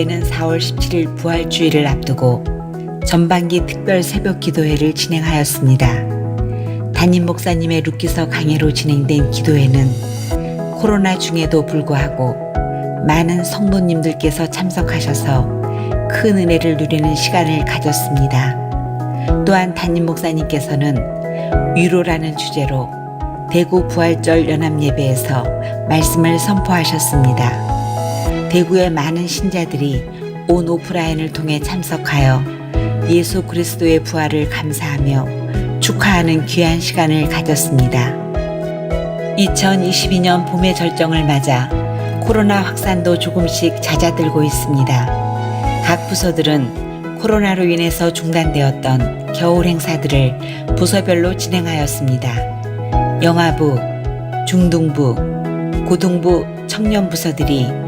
교회는 4월 17일 부활주일을 앞두고 전반기 특별 새벽 기도회를 진행하였습니다. 담임 목사님의 룻기서 강해로 진행된 기도회는 코로나 중에도 불구하고 많은 성도님들께서 참석하셔서 큰 은혜를 누리는 시간을 가졌습니다. 또한 담임 목사님께서는 위로라는 주제로 대구 부활절 연합예배에서 말씀을 선포하셨습니다. 대구의 많은 신자들이 온 오프라인을 통해 참석하여 예수 그리스도의 부활을 감사하며 축하하는 귀한 시간을 가졌습니다. 2022년 봄의 절정을 맞아 코로나 확산도 조금씩 잦아들고 있습니다. 각 부서들은 코로나로 인해서 중단되었던 겨울 행사들을 부서별로 진행하였습니다. 영화부, 중등부, 고등부, 청년부서들이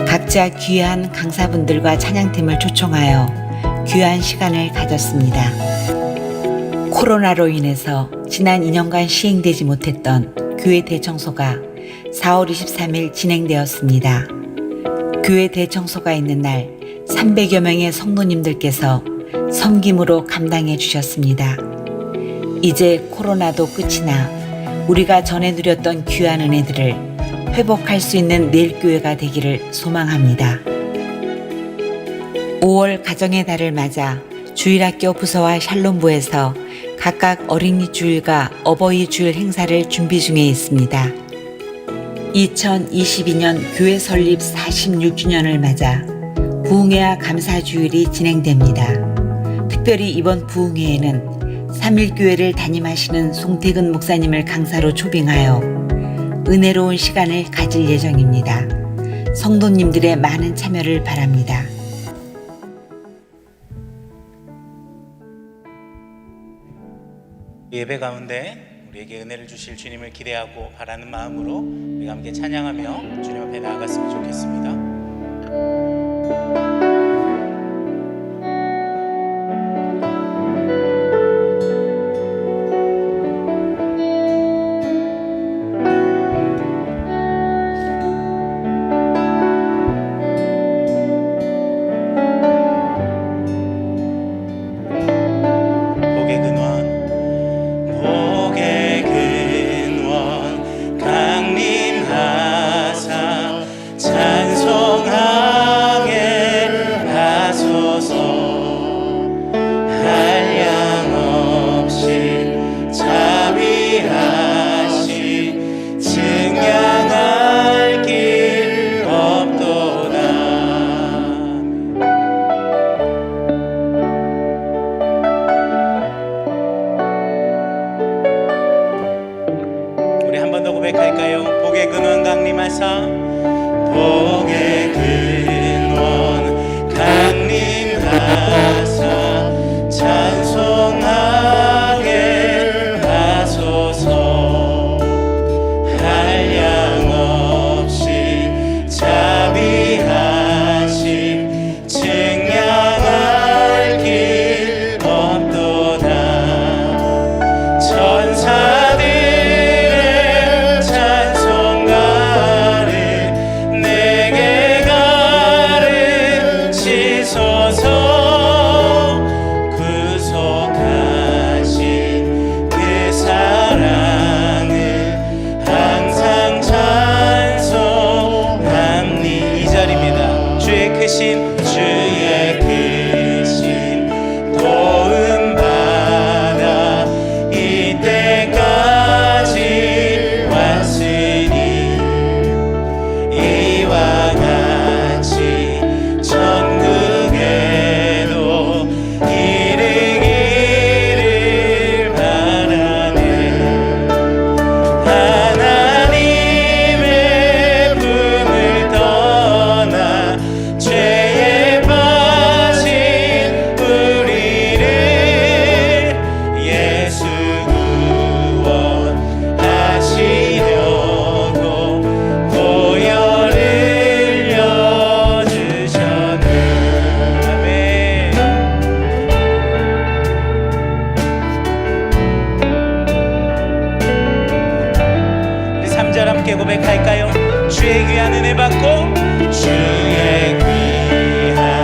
각자 귀한 강사분들과 찬양팀을 초청하여 귀한 시간을 가졌습니다. 코로나로 인해서 지난 2년간 시행되지 못했던 교회 대청소가 4월 23일 진행되었습니다. 교회 대청소가 있는 날 300여 명의 성도님들께서 섬김으로 감당해 주셨습니다. 이제 코로나도 끝이 나 우리가 전에 누렸던 귀한 은혜들을 회복할 수 있는 내일 교회가 되기를 소망합니다. 5월 가정의 달을 맞아 주일학교 부서와 샬롬부에서 각각 어린이 주일과 어버이 주일 행사를 준비 중에 있습니다. 2022년 교회 설립 46주년을 맞아 부흥회와 감사주일이 진행됩니다. 특별히 이번 부흥회에는 3일교회를 담임하시는 송태근 목사님을 강사로 초빙하여 은혜로운 시간을 가질 예정입니다. 성도님들의 많은 참여를 바랍니다. 예배 가운데 우리에게 은혜를 주실 주님을 기대하고 바라는 마음으로 우리가 함께 찬양하며 주님 앞에 나아갔으면 좋겠습니다. 고백할까요? 복의 근원 강림하사 복의 근원 강림하사 찬송하게 하소서 한량 없이 자비하심 증량할 길 없도다 천사들 주의 크신 도움 받아 이때까지 왔으니 이와 같이 천국에도 이르기를 바라네. 하나님의 품을 떠나 죄에 빠진 우리를 예수 구원하시려고 보혈 흘려주셨네. 아멘. 우리 3절 함께 고백할까요? 주의 귀한 은혜 받고 주의 귀한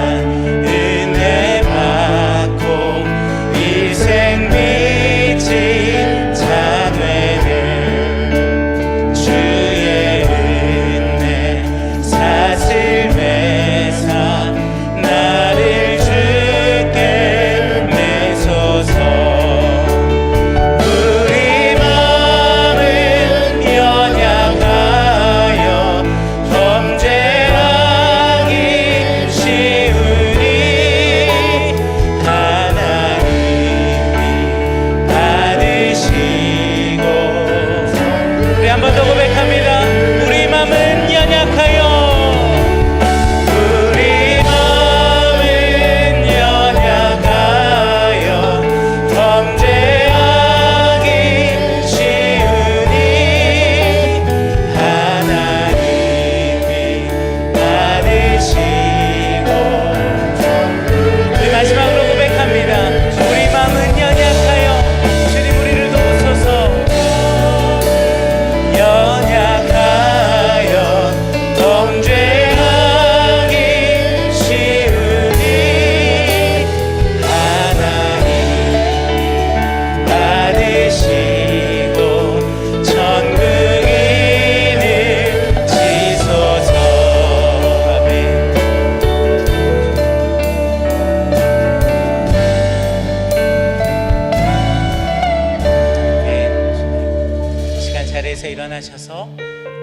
하셔서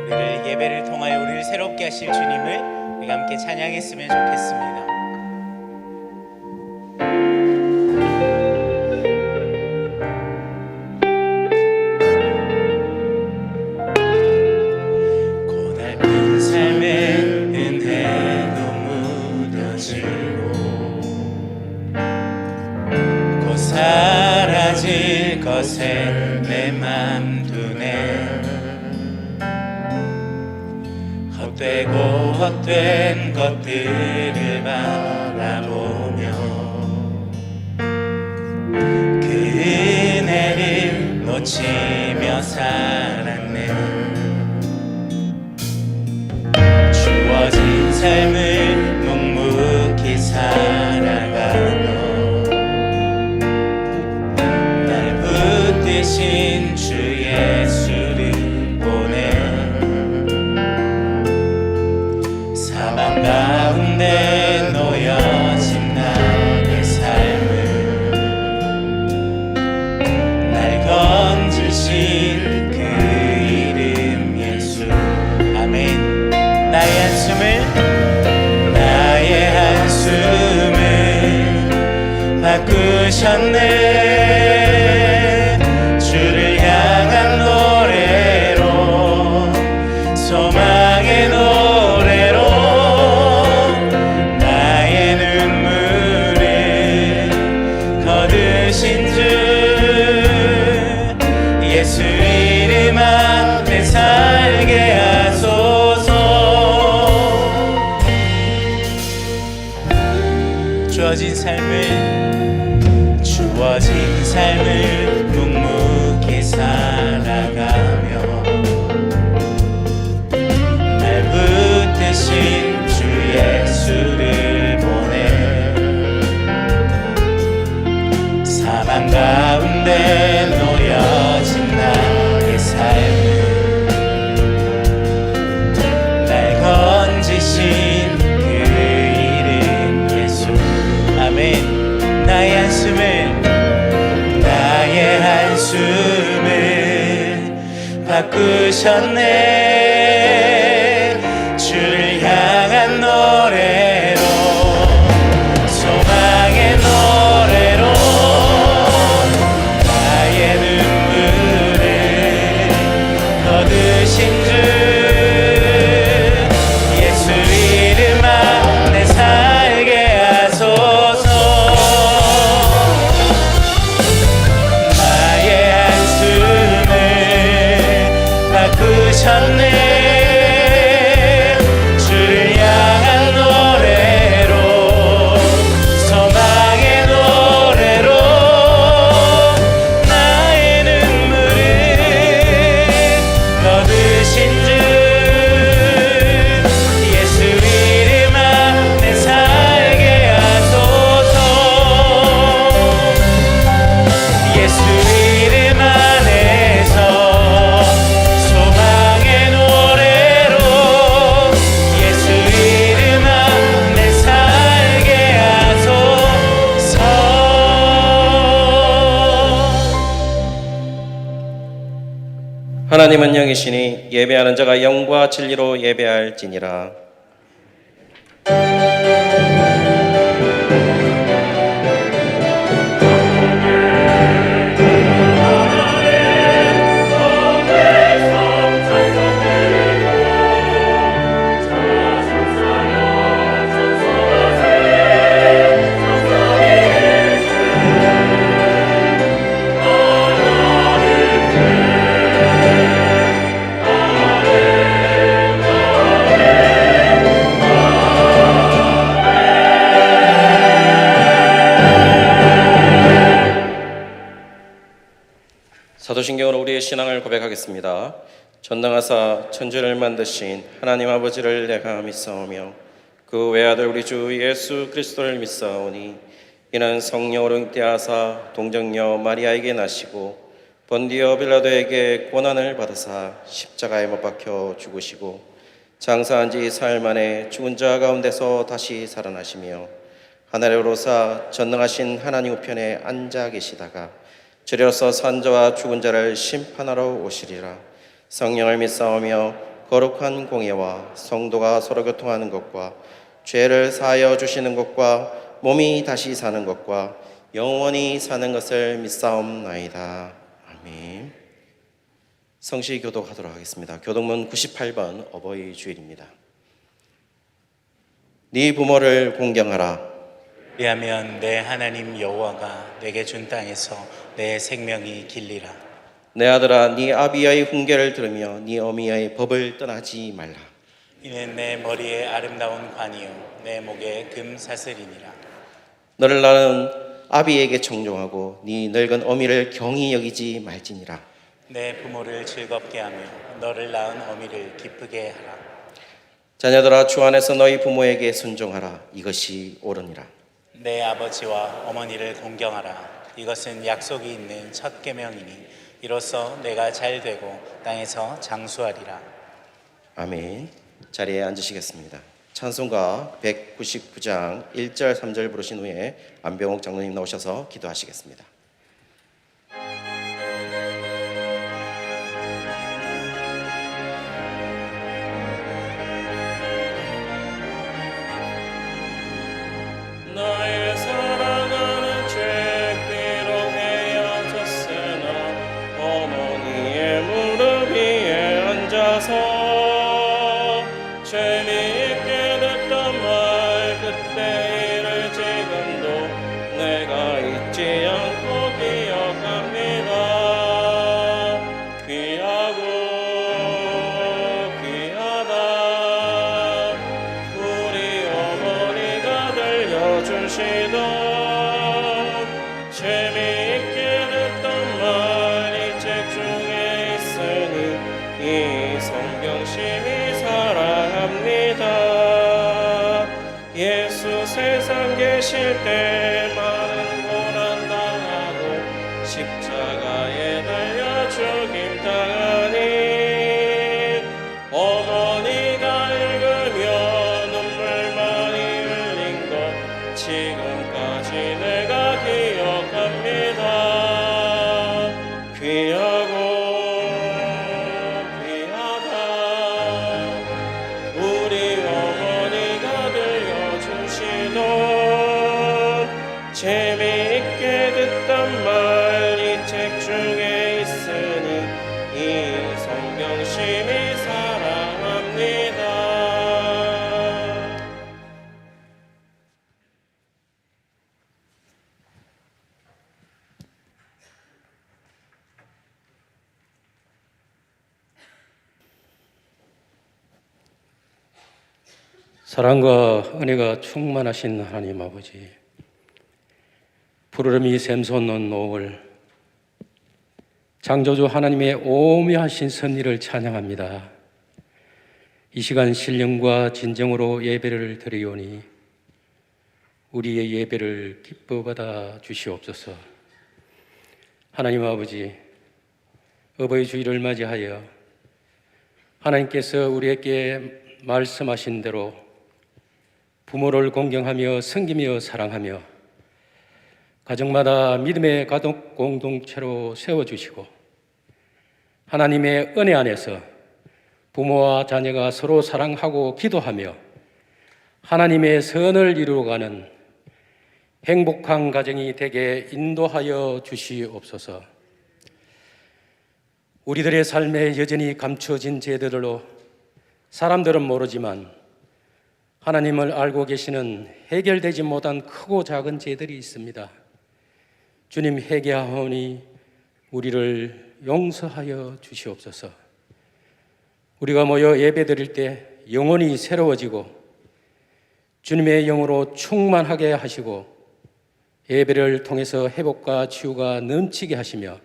우리를 예배를 통하여 우리를 새롭게 하실 주님을 우리가 함께 찬양했으면 좋겠습니다. 고달픈 삶의 은혜도 무뎌지고 곧 사라질 것에 내 맘 두네. 헛되고 헛된 것들을 바라보며 그 은혜를 놓치며 살았네. 주어진 삶을 묵묵히 살아가며 날 붙드신 주 예수를 보내. 사망 가운데 놓여진 나의 삶을 날 건지신 그 이름 예수. 아멘. 나의 한숨을 바꾸셨네. 주를 향한 노래로, 소망의 노래로 나의 눈물을 거두신 주 예수 이름 앞에 살게 하소서. 주어진 삶을 묵묵히 살아가며 날 붙드신 주 예수를 보내. 사망 가운데 놓여진 나의 삶을 날 건지신 그 이름 예수. 아멘. 나의 한숨을 바꾸셨네. 주를 향한 노래로, 소망의 노래로 나의 눈물을 거두신 주 예수 이름 안에 살게 하소서. 바꾸셨네. 주를 향한 노래로, 소망의 노래로 나의 눈물을 거두신 주 예수 이름 안에 살게 하소서. 예수 이름 안에서 하나님은 영이시니 예배하는 자가 영과 진리로 예배할지니라. 사도신경으로 우리의 신앙을 고백하겠습니다. 전능하사 천지를 만드신 하나님 아버지를 내가 믿사오며 그 외아들 우리 주 예수 그리스도를 믿사오니 이는 성령으로 잉태하사 동정녀 마리아에게 나시고 본디오 빌라도에게 고난을 받으사 십자가에 못 박혀 죽으시고 장사한 지 사흘 만에 죽은 자 가운데서 다시 살아나시며 하늘에 오르사 전능하신 하나님 우편에 앉아 계시다가 저리로서 산 자와 죽은 자를 심판하러 오시리라. 성령을 믿사오며 거룩한 공예와 성도가 서로 교통하는 것과 죄를 사하여 주시는 것과 몸이 다시 사는 것과 영원히 사는 것을 믿사옵나이다. 아멘. 성시 교독하도록 하겠습니다. 교독문 98번 어버이 주일입니다. 네 부모를 공경하라. 왜냐하면 내 하나님 여호와가 내게 준 땅에서 내 생명이 길리라. 내 아들아, 네 아비의 훈계를 들으며 네 어미의 법을 떠나지 말라. 이는 내 머리에 아름다운 관이요 내 목에 금 사슬이니라. 너를 낳은 아비에게 청종하고 네 늙은 어미를 경히 여기지 말지니라. 내 부모를 즐겁게 하며 너를 낳은 어미를 기쁘게 하라. 자녀들아, 주 안에서 너희 부모에게 순종하라. 이것이 옳으니라. 내 아버지와 어머니를 공경하라. 이것은 약속이 있는 첫 계명이니 이로써 내가 잘 되고 땅에서 장수하리라. 아멘. 자리에 앉으시겠습니다. 찬송가 199장 1절 3절 부르신 후에 안병옥 장로님 나오셔서 기도하시겠습니다. 나의 사랑하는 죄 비록 헤어졌으나 어머니의 무릎 위에 앉아서 재미있게 듣던 말 그때 일을 지금도 내가 잊지 않고 기억합니다. 귀하고 귀하다 우리 어머니가 들려주시던 재미있게 듣던 말 이 책 중에 있으니 이 성경심이 사랑합니다. 예수 세상 계실 때 많은 고난 당하고 십자가에 달려 죽임 당하니 어머니가 읽으며 눈물 많이 흘린 것 지금까지 내가 기억합니다. 귀하고 귀하다 우리 어머니가 들려주시던 재미있게 듣던 말 이 책 중에 있으니 이 성경심이 사랑합니다. 사랑과 은혜가 충만하신 하나님 아버지, 푸르름이 샘솟는 노을, 창조주 하나님의 오묘하신 섭리를 찬양합니다. 이 시간 신령과 진정으로 예배를 드리오니 우리의 예배를 기뻐 받아 주시옵소서. 하나님 아버지, 어버이 주일을 맞이하여 하나님께서 우리에게 말씀하신 대로 부모를 공경하며 섬기며 사랑하며 가정마다 믿음의 가족 공동체로 세워주시고 하나님의 은혜 안에서 부모와 자녀가 서로 사랑하고 기도하며 하나님의 선을 이루어가는 행복한 가정이 되게 인도하여 주시옵소서. 우리들의 삶에 여전히 감춰진 죄들로 사람들은 모르지만 하나님을 알고 계시는 해결되지 못한 크고 작은 죄들이 있습니다. 주님, 회개하오니 우리를 용서하여 주시옵소서. 우리가 모여 예배드릴 때 영혼이 새로워지고 주님의 영으로 충만하게 하시고 예배를 통해서 회복과 치유가 넘치게 하시며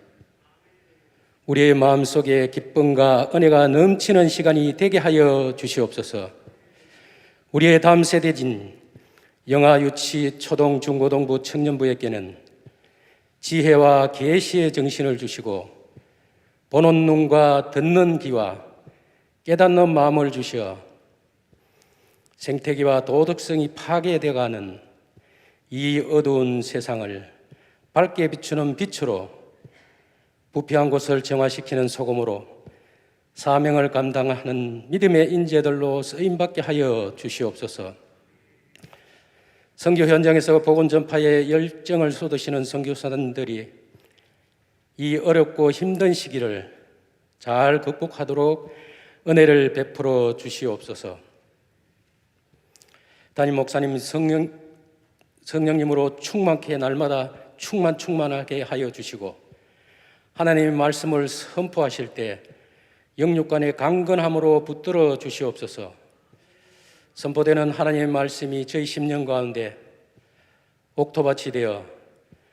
우리의 마음속에 기쁨과 은혜가 넘치는 시간이 되게 하여 주시옵소서. 우리의 다음 세대진 영아, 유치, 초등, 중고등부, 청년부에게는 지혜와 계시의 정신을 주시고 보는 눈과 듣는 귀와 깨닫는 마음을 주시어 생태계와 도덕성이 파괴되어가는 이 어두운 세상을 밝게 비추는 빛으로 부패한 곳을 정화시키는 소금으로 사명을 감당하는 믿음의 인재들로 쓰임받게 하여 주시옵소서. 선교 현장에서 복음 전파에 열정을 쏟으시는 선교사님들이 이 어렵고 힘든 시기를 잘 극복하도록 은혜를 베풀어 주시옵소서. 담임 목사님 성령님으로 충만케 날마다 충만하게 하여 주시고 하나님의 말씀을 선포하실 때 영육간의 강건함으로 붙들어 주시옵소서. 선포되는 하나님의 말씀이 저희 심령 가운데 옥토밭이 되어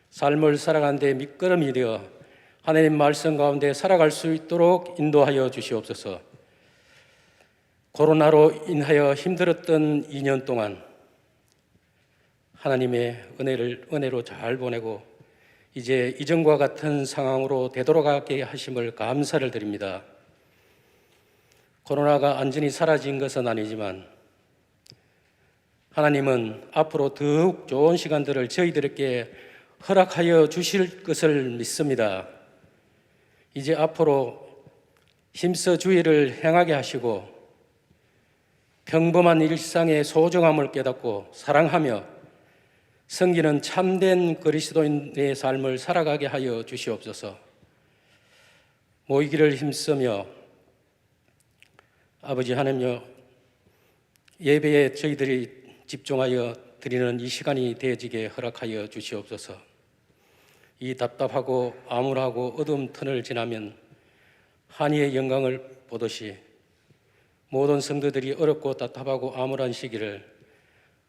삶을 살아가는 데 밑거름이 되어 하나님 말씀 가운데 살아갈 수 있도록 인도하여 주시옵소서. 코로나로 인하여 힘들었던 2년 동안 하나님의 은혜로 잘 보내고 이제 이전과 같은 상황으로 되돌아가게 하심을 감사를 드립니다. 코로나가 완전히 사라진 것은 아니지만 하나님은 앞으로 더욱 좋은 시간들을 저희들에게 허락하여 주실 것을 믿습니다. 이제 앞으로 힘써 주의를 행하게 하시고 평범한 일상의 소중함을 깨닫고 사랑하며 섬기는 참된 그리스도인의 삶을 살아가게 하여 주시옵소서. 모이기를 힘쓰며 아버지 하나님여, 예배에 저희들이 집중하여 드리는 이 시간이 되어지게 허락하여 주시옵소서. 이 답답하고 암울하고 어두운 터널을 지나면 한이의 영광을 보듯이 모든 성도들이 어렵고 답답하고 암울한 시기를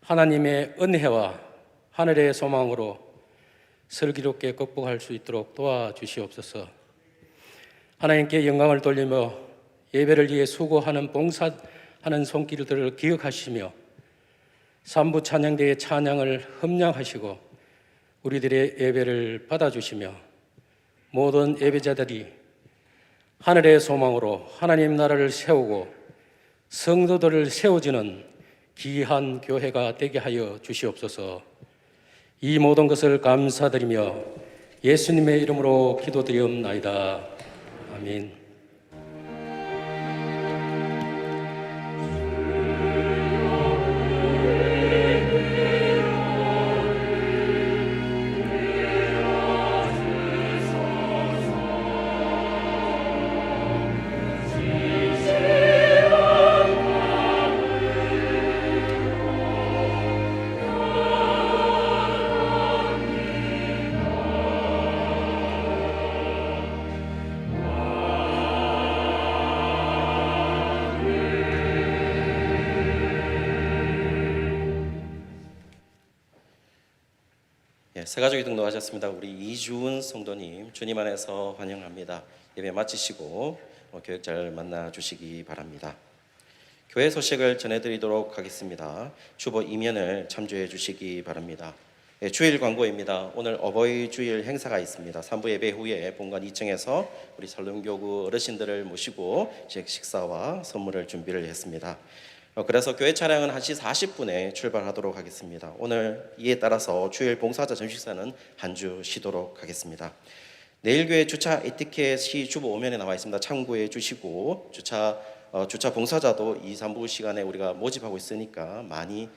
하나님의 은혜와 하늘의 소망으로 슬기롭게 극복할 수 있도록 도와주시옵소서. 하나님께 영광을 돌리며 예배를 위해 수고하는 봉사하는 손길들을 기억하시며 삼부 찬양대의 찬양을 흠량하시고 우리들의 예배를 받아주시며 모든 예배자들이 하늘의 소망으로 하나님 나라를 세우고 성도들을 세워주는 귀한 교회가 되게 하여 주시옵소서. 이 모든 것을 감사드리며 예수님의 이름으로 기도드리옵나이다. 아멘. 새가족이 등록하셨습니다. 우리 이주은 성도님 주님 안에서 환영합니다. 예배 마치시고 교육 잘 만나 주시기 바랍니다. 교회 소식을 전해드리도록 하겠습니다. 주보 이면을 참조해 주시기 바랍니다. 주일 광고입니다. 오늘 어버이 주일 행사가 있습니다. 3부 예배 후에 본관 2층에서 우리 설릉교구 어르신들을 모시고 식사와 선물을 준비를 했습니다. 그래서 교회 차량은 1시 40분에 출발하도록 하겠습니다. 오늘 이에 따라서 주일 봉사자 점심식사는 한 주 쉬도록 하겠습니다. 내일 교회 주차 에티켓이 주보 오면에 나와 있습니다. 참고해 주시고 주차 봉사자도 2, 3부 시간에 우리가 모집하고 있으니까 많이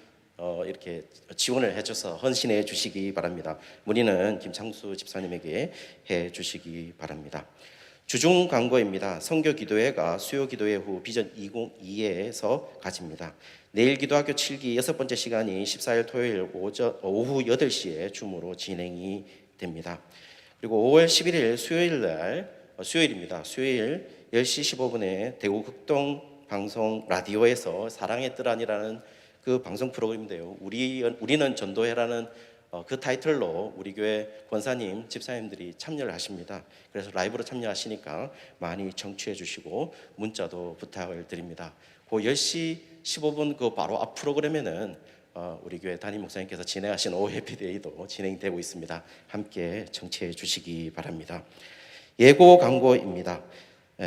이렇게 지원을 해줘서 헌신해 주시기 바랍니다. 문의는 김창수 집사님에게 해 주시기 바랍니다. 주중 광고입니다. 선교 기도회가 수요 기도회 후 비전 202에서 가집니다. 내일 기도학교 7기 6번째 시간이 14일 토요일 오후 8시에 줌으로 진행이 됩니다. 그리고 5월 11일 수요일입니다. 수요일 10시 15분에 대구 극동 방송 라디오에서 사랑의 뜰안이라는 그 방송 프로그램인데요. 우리는 전도회라는 그 타이틀로 우리 교회 권사님, 집사님들이 참여를 하십니다. 그래서 라이브로 참여하시니까 많이 청취해 주시고 문자도 부탁을 드립니다. 그 10시 15분 그 바로 앞 프로그램에는 우리 교회 담임 목사님께서 진행하신 오후 해피데이도 진행되고 있습니다. 함께 청취해 주시기 바랍니다. 예고 광고입니다.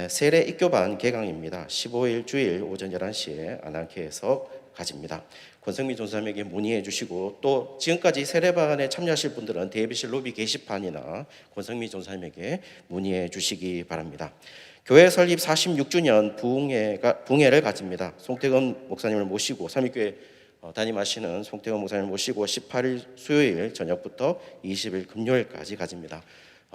세례 입교반 개강입니다. 15일 주일 오전 11시에 안양교회에서 가집니다. 권성미 전사님에게 문의해 주시고 또 지금까지 세례반에 참여하실 분들은 대비실 로비 게시판이나 권성미 전사님에게 문의해 주시기 바랍니다. 교회 설립 46주년 부흥회를 가집니다. 송태근 목사님을 모시고 삼위교회 담임하시는 송태근 목사님을 모시고 18일 수요일 저녁부터 20일 금요일까지 가집니다.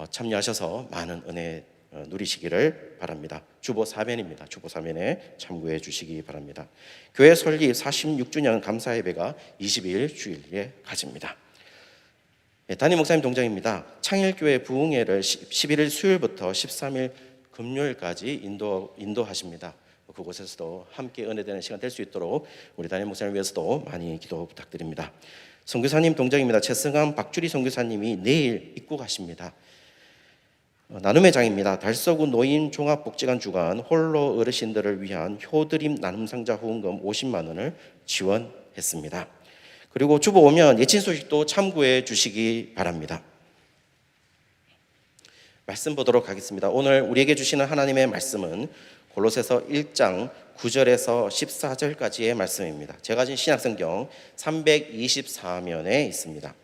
참여하셔서 많은 은혜 누리시기를 바랍니다. 주보 사면입니다. 주보 사면에 참고해 주시기 바랍니다. 교회 설립 46주년 감사 예배가 22일 주일에 가집니다. 담임 목사님 동정입니다. 창일교회 부흥회를 11일 수요일부터 13일 금요일까지 인도하십니다. 그곳에서도 함께 은혜되는 시간 될 수 있도록 우리 담임 목사님을 위해서도 많이 기도 부탁드립니다. 선교사님 동정입니다. 최승함 박주리 선교사님이 내일 입국하십니다. 나눔의 장입니다. 달서구 노인 종합복지관 주관 홀로 어르신들을 위한 효드림 나눔상자 후원금 50만 원을 지원했습니다. 그리고 주보 오면 예친 소식도 참고해 주시기 바랍니다. 말씀 보도록 하겠습니다. 오늘 우리에게 주시는 하나님의 말씀은 골로새서 1장 9절에서 14절까지의 말씀입니다. 제가 가진 신약성경 324면에 있습니다.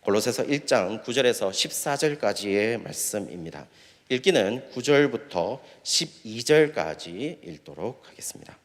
골로새서 1장 9절에서 14절까지의 말씀입니다. 읽기는 9절부터 12절까지 읽도록 하겠습니다.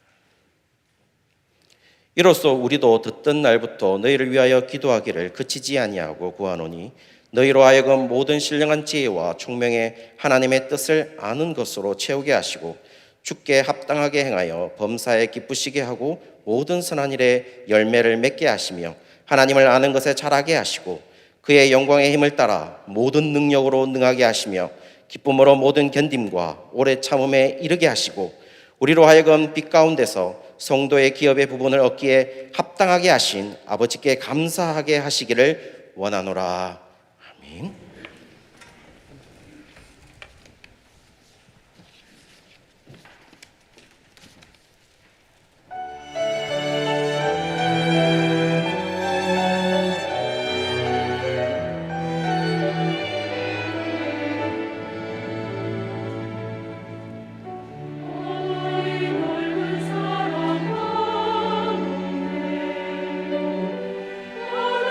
이로써 우리도 듣던 날부터 너희를 위하여 기도하기를 그치지 아니하고 구하노니 너희로 하여금 모든 신령한 지혜와 총명의 하나님의 뜻을 아는 것으로 채우게 하시고 주께 합당하게 행하여 범사에 기쁘시게 하고 모든 선한 일에 열매를 맺게 하시며 하나님을 아는 것에 자라게 하시고 그의 영광의 힘을 따라 모든 능력으로 능하게 하시며 기쁨으로 모든 견딤과 오래 참음에 이르게 하시고 우리로 하여금 빛 가운데서 성도의 기업의 부분을 얻기에 합당하게 하신 아버지께 감사하게 하시기를 원하노라. 아멘.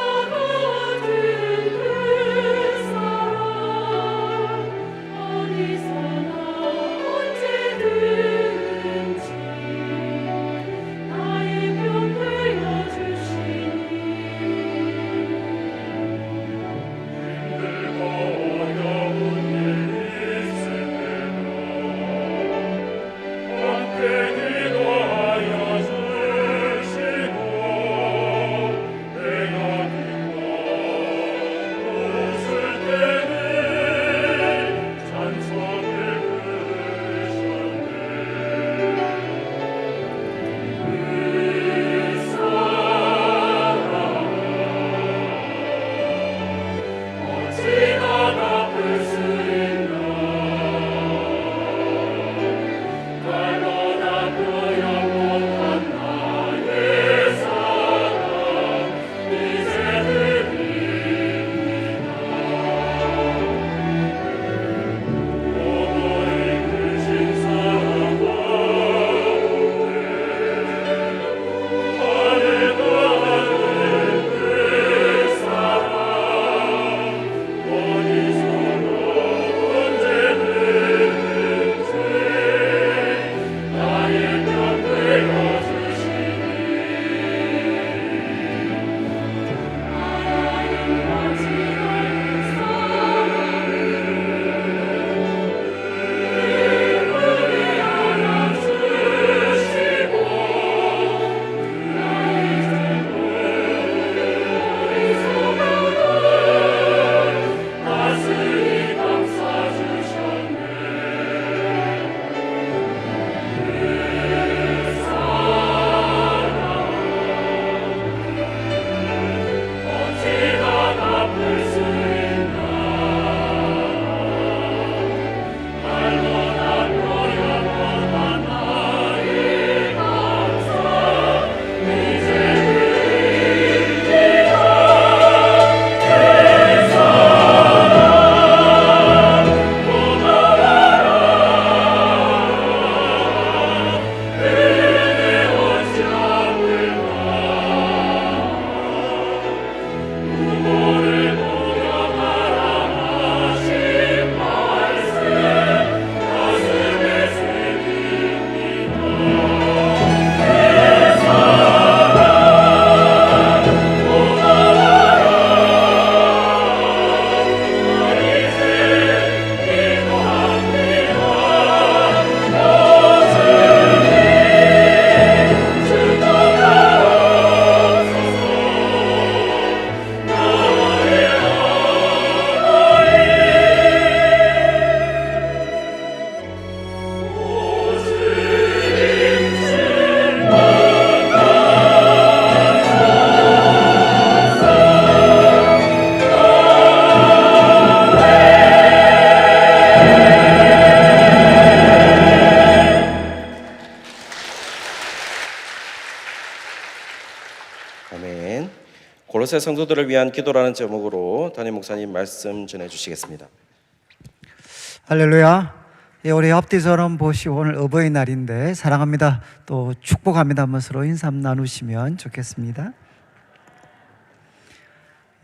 나라가 된 골로새 성도들을 위한 기도라는 제목으로 담임 목사님 말씀 전해 주시겠습니다. 할렐루야. 예, 우리 앞뒤처럼 보시고 오늘 어버이날인데 사랑합니다 또 축복합니다 하면서 인사 나누시면 좋겠습니다.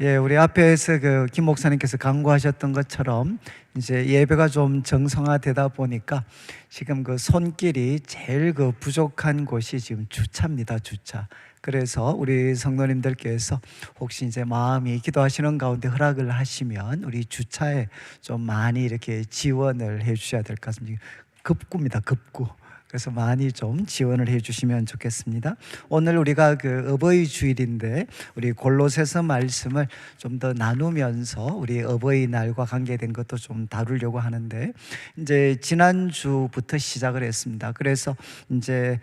예, 우리 앞에서 김 목사님께서 강구하셨던 것처럼 이제 예배가 좀 정성화되다 보니까 지금 손길이 제일 부족한 곳이 지금 주차입니다. 주차. 그래서 우리 성도님들께서 혹시 이제 마음이 기도하시는 가운데 허락을 하시면 우리 주차에 좀 많이 이렇게 지원을 해 주셔야 될 것 같습니다. 급구입니다. 급구. 그래서 많이 좀 지원을 해 주시면 좋겠습니다. 오늘 우리가 어버이 주일인데 우리 골로새서 말씀을 좀 더 나누면서 우리 어버이날과 관계된 것도 좀 다루려고 하는데 이제 지난주부터 시작을 했습니다. 그래서 이제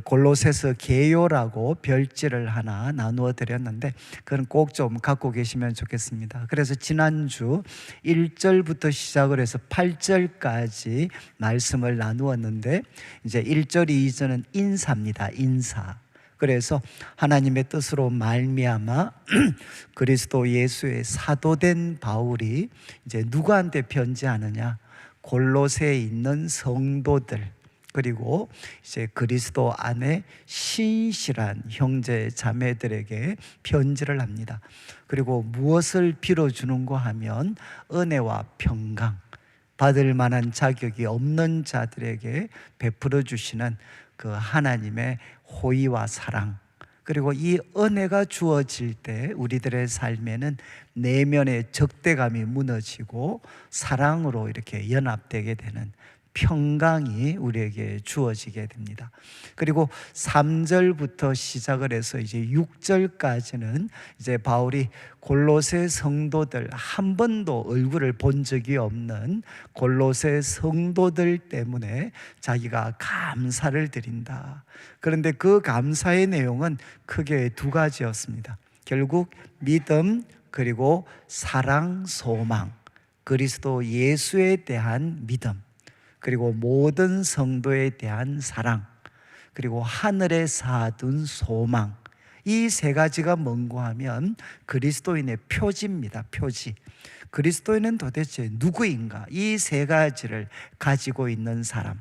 골로새서 개요라고 별지를 하나 나누어 드렸는데 그건 꼭 좀 갖고 계시면 좋겠습니다. 그래서 지난주 1절부터 시작을 해서 8절까지 말씀을 나누었는데 이제 1절, 2절은 인사입니다. 인사. 그래서 하나님의 뜻으로 말미암아 그리스도 예수의 사도된 바울이 이제 누구한테 편지하느냐? 골로새에 있는 성도들, 그리고 이제 그리스도 안에 신실한 형제 자매들에게 편지를 합니다. 그리고 무엇을 빌어주는가 하면 은혜와 평강, 받을 만한 자격이 없는 자들에게 베풀어 주시는 그 하나님의 호의와 사랑, 그리고 이 은혜가 주어질 때 우리들의 삶에는 내면의 적대감이 무너지고 사랑으로 이렇게 연합되게 되는 평강이 우리에게 주어지게 됩니다. 그리고 3절부터 시작을 해서 이제 6절까지는 이제 바울이 골로새 성도들, 한 번도 얼굴을 본 적이 없는 골로새 성도들 때문에 자기가 감사를 드린다. 그런데 그 감사의 내용은 크게 두 가지였습니다. 결국 믿음, 그리고 사랑, 소망, 그리스도 예수에 대한 믿음, 그리고 모든 성도에 대한 사랑, 그리고 하늘에 쌓아둔 소망, 이 세 가지가 뭔가 하면 그리스도인의 표지입니다. 표지. 그리스도인은 도대체 누구인가? 이 세 가지를 가지고 있는 사람,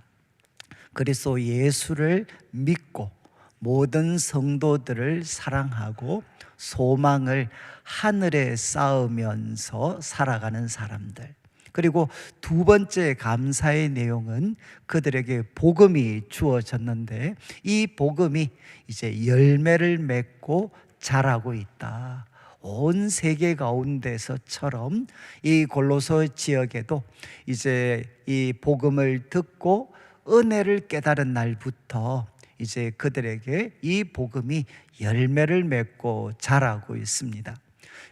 그리스도 예수를 믿고 모든 성도들을 사랑하고 소망을 하늘에 쌓으면서 살아가는 사람들. 그리고 두 번째 감사의 내용은 그들에게 복음이 주어졌는데 이 복음이 이제 열매를 맺고 자라고 있다. 온 세계 가운데서처럼 이 골로새 지역에도 이제 이 복음을 듣고 은혜를 깨달은 날부터 이제 그들에게 이 복음이 열매를 맺고 자라고 있습니다.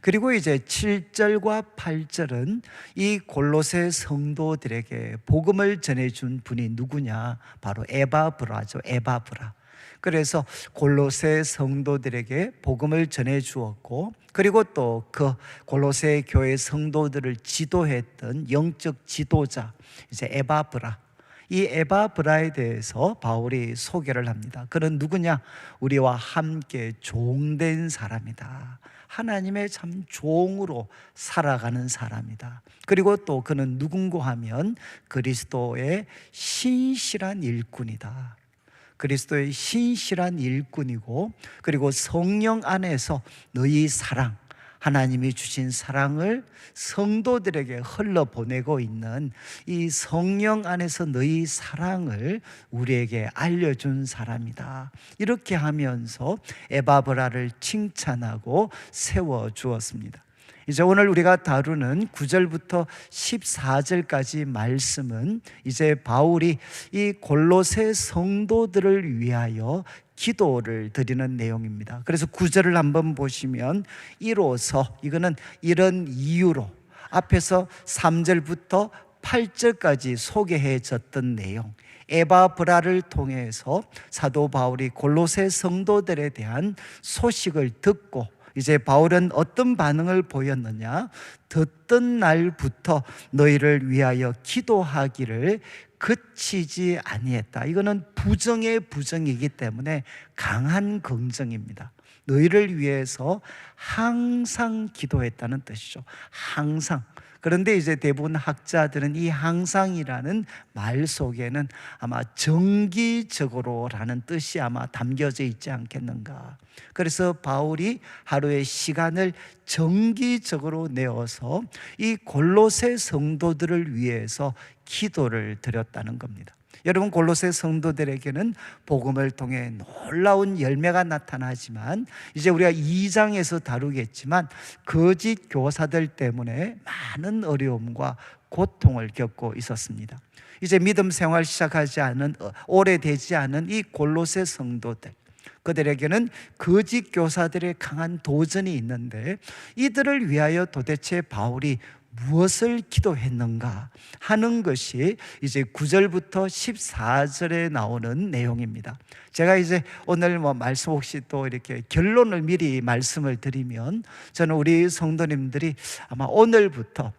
그리고 이제 7절과 8절은 이 골로새 성도들에게 복음을 전해준 분이 누구냐? 바로 에바브라죠. 에바브라. 그래서 골로새 성도들에게 복음을 전해 주었고, 그리고 또 그 골로새 교회 성도들을 지도했던 영적 지도자 이제 에바브라, 이 에바브라에 대해서 바울이 소개를 합니다. 그는 누구냐? 우리와 함께 종된 사람이다. 하나님의 참 종으로 살아가는 사람이다. 그리고 또 그는 누군가 하면 그리스도의 신실한 일꾼이다. 그리스도의 신실한 일꾼이고, 그리고 성령 안에서 너희 사랑, 하나님이 주신 사랑을 성도들에게 흘러보내고 있는 이 성령 안에서 너희 사랑을 우리에게 알려준 사람이다. 이렇게 하면서 에바브라를 칭찬하고 세워주었습니다. 이제 오늘 우리가 다루는 9절부터 14절까지 말씀은 이제 바울이 이 골로새 성도들을 위하여 기도를 드리는 내용입니다. 그래서 9절을 한번 보시면 이로써, 이거는 이런 이유로, 앞에서 3절부터 8절까지 소개해졌던 내용, 에바브라를 통해서 사도 바울이 골로새 성도들에 대한 소식을 듣고 이제 바울은 어떤 반응을 보였느냐? 듣던 날부터 너희를 위하여 기도하기를 그치지 아니했다. 이거는 부정의 부정이기 때문에 강한 긍정입니다. 너희를 위해서 항상 기도했다는 뜻이죠. 항상. 그런데 이제 대부분 학자들은 이 항상이라는 말 속에는 아마 정기적으로라는 뜻이 아마 담겨져 있지 않겠는가. 그래서 바울이 하루의 시간을 정기적으로 내어서 이 골로새 성도들을 위해서 기도를 드렸다는 겁니다. 여러분, 골로새 성도들에게는 복음을 통해 놀라운 열매가 나타나지만 이제 우리가 2장에서 다루겠지만 거짓 교사들 때문에 많은 어려움과 고통을 겪고 있었습니다. 이제 믿음 생활 시작하지 않은 오래되지 않은 이 골로새 성도들, 그들에게는 거짓 교사들의 강한 도전이 있는데 이들을 위하여 도대체 바울이 무엇을 기도했는가 하는 것이 이제 9절부터 14절에 나오는 내용입니다. 제가 이제 오늘 말씀 혹시 또 이렇게 결론을 미리 말씀을 드리면, 저는 우리 성도님들이 아마 오늘부터